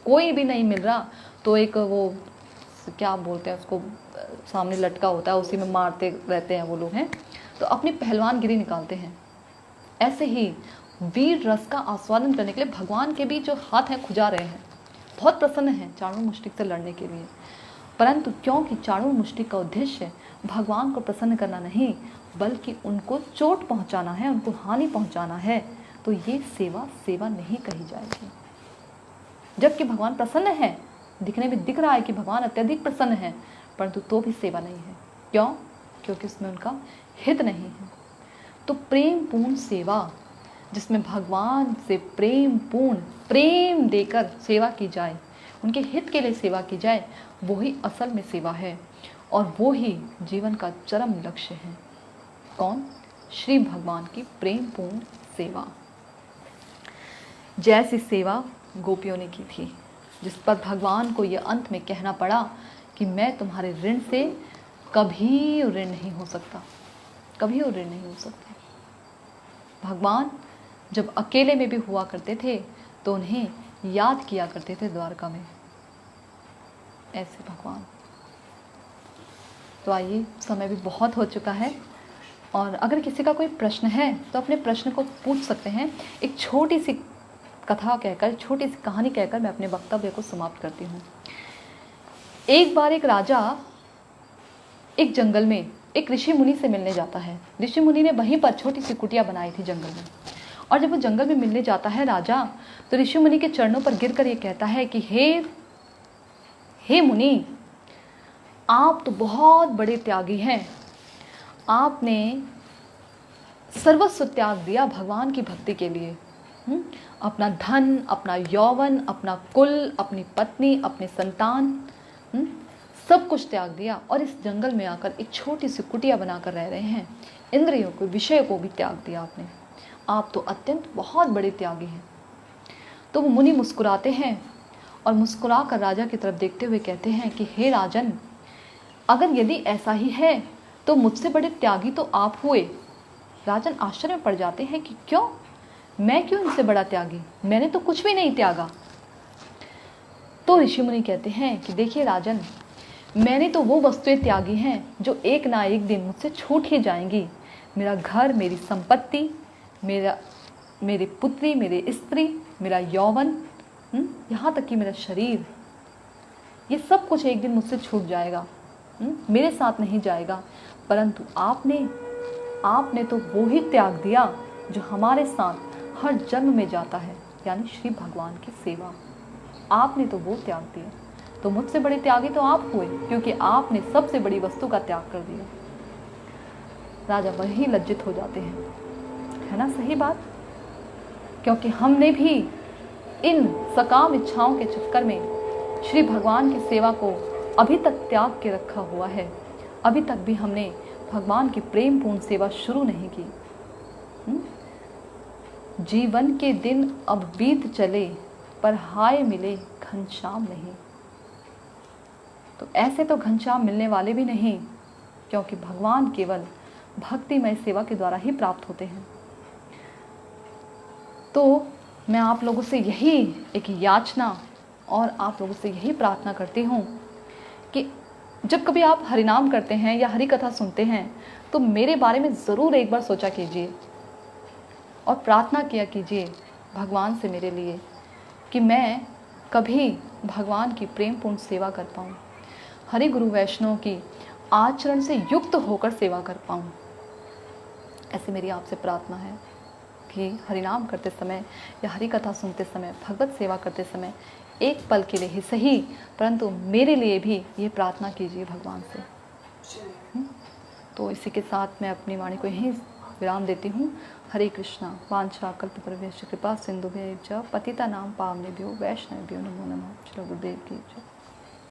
कोई भी नहीं मिल रहा तो एक वो क्या बोलते हैं उसको, सामने लटका होता है, उसी में मारते रहते हैं वो लोग हैं, तो अपनी पहलवानगिरी निकालते हैं। ऐसे ही वीर रस का आस्वादन करने के लिए भगवान के भी जो हाथ हैं खुजा रहे हैं, बहुत प्रसन्न हैं चाणूर मुष्टिक से लड़ने के लिए, परंतु क्योंकि चाणूर मुष्टिक का उद्देश्य भगवान को प्रसन्न करना नहीं, बल्कि उनको चोट पहुंचाना है, उनको हानि पहुंचाना है, तो ये सेवा सेवा नहीं कही जाएगी। जबकि भगवान प्रसन्न है, दिखने में दिख रहा है कि भगवान अत्यधिक प्रसन्न है, परंतु तो भी सेवा नहीं है। क्यों? क्योंकि उसमें उनका हित नहीं है। तो प्रेम पूर्ण सेवा, जिसमें भगवान से प्रेम पूर्ण प्रेम देकर सेवा की जाए, उनके हित के लिए सेवा की जाए, वो ही असल में सेवा है, और वो ही जीवन का चरम लक्ष्य है। कौन? श्री भगवान की प्रेम पूर्ण सेवा। जैसी सेवा गोपियों ने की थी, जिस पर भगवान को यह अंत में कहना पड़ा कि मैं तुम्हारे ऋण से कभी ऋण नहीं हो सकता, कभी ऋण नहीं हो सकता। भगवान जब अकेले में भी हुआ करते थे तो उन्हें याद किया करते थे द्वारका में, ऐसे भगवान। तो आइए, समय भी बहुत हो चुका है, और अगर किसी का कोई प्रश्न है तो अपने प्रश्न को पूछ सकते हैं। एक छोटी सी कथा कहकर, छोटी सी कहानी कहकर मैं अपने वक्तव्य को समाप्त करती हूँ। एक बार एक राजा एक जंगल में एक ऋषि मुनि से मिलने जाता है। ऋषि मुनि ने वहीं पर छोटी सी कुटिया बनाई थी जंगल में, और जब वो जंगल में मिलने जाता है राजा, तो ऋषि मुनि के चरणों पर गिरकर ये कहता है कि हे मुनि, आप तो बहुत बड़े त्यागी हैं, आपने सर्वस्व त्याग दिया भगवान की भक्ति के लिए। अपना धन, अपना यौवन, अपना कुल, अपनी पत्नी, अपने संतान, सब कुछ त्याग दिया, और इस जंगल में आकर एक छोटी सी कुटिया बनाकर रह रहे हैं। इंद्रियों को, विषय को भी त्याग दिया आपने। आप तो अत्यंत बहुत बड़े त्यागी हैं। तो वो मुनि मुस्कुराते हैं, और मुस्कुरा कर राजा की तरफ देखते हुए कहते हैं कि हे राजन, अगर यदि ऐसा ही है तो मुझसे बड़े त्यागी तो आप हुए। राजन आश्चर्य में पड़ जाते हैं कि क्यों, मैं क्यों इनसे बड़ा त्यागी, मैंने तो कुछ भी नहीं त्यागा। तो ऋषि मुनि कहते हैं कि देखिए राजन, मैंने तो वो वस्तुएं त्यागी हैं जो एक ना एक दिन मुझसे छूट ही जाएंगी। मेरा घर, मेरी संपत्ति, मेरी पुत्री, मेरे स्त्री, मेरा यौवन, यहाँ तक कि मेरा शरीर, ये सब कुछ एक दिन मुझसे छूट जाएगा, मेरे साथ नहीं जाएगा। परंतु आपने तो वो ही त्याग दिया जो हमारे साथ हर जन्म में जाता है, यानी श्री भगवान की सेवा। आपने तो वो त्याग दिया, तो मुझसे बड़े त्यागी तो आप हुए, क्योंकि आपने सबसे बड़ी वस्तु का त्याग कर दिया। राजा वही लज्जित हो जाते हैं, है ना सही बात? क्योंकि हमने भी इन सकाम इच्छाओं के चक्कर में श्री भगवान की सेवा को अभी तक त्याग के रखा हुआ है। अभी तक भी हमने भगवान की प्रेम पूर्ण सेवा शुरू नहीं की। जीवन के दिन अब बीत चले, पर हाय मिले घनश्याम नहीं। तो ऐसे तो घनश्याम मिलने वाले भी नहीं, क्योंकि भगवान केवल भक्तिमय सेवा के द्वारा ही प्राप्त होते हैं। तो मैं आप लोगों से यही एक याचना और आप लोगों से यही प्रार्थना करती हूँ कि जब कभी आप हरिनाम करते हैं या हरि कथा सुनते हैं तो मेरे बारे में ज़रूर एक बार सोचा कीजिए और प्रार्थना किया कीजिए भगवान से मेरे लिए कि मैं कभी भगवान की प्रेमपूर्ण सेवा कर पाऊँ, हरि गुरु वैष्णव की आचरण से युक्त होकर सेवा कर पाऊँ। ऐसे मेरी आपसे प्रार्थना है कि हरिनाम करते समय या हरि कथा सुनते समय, भगवत सेवा करते समय एक पल के लिए ही सही, परंतु मेरे लिए भी ये प्रार्थना कीजिए भगवान से। तो इसी के साथ मैं अपनी वाणी को यहीं विराम देती हूँ। हरे कृष्णा। वांछा कल्पतरुभ्यश्च कृपा सिंधुभ्यैव च पतितानां पावनेभ्यो वैष्णवेभ्यो नमो नमः। श्री गुरुदेव की जय।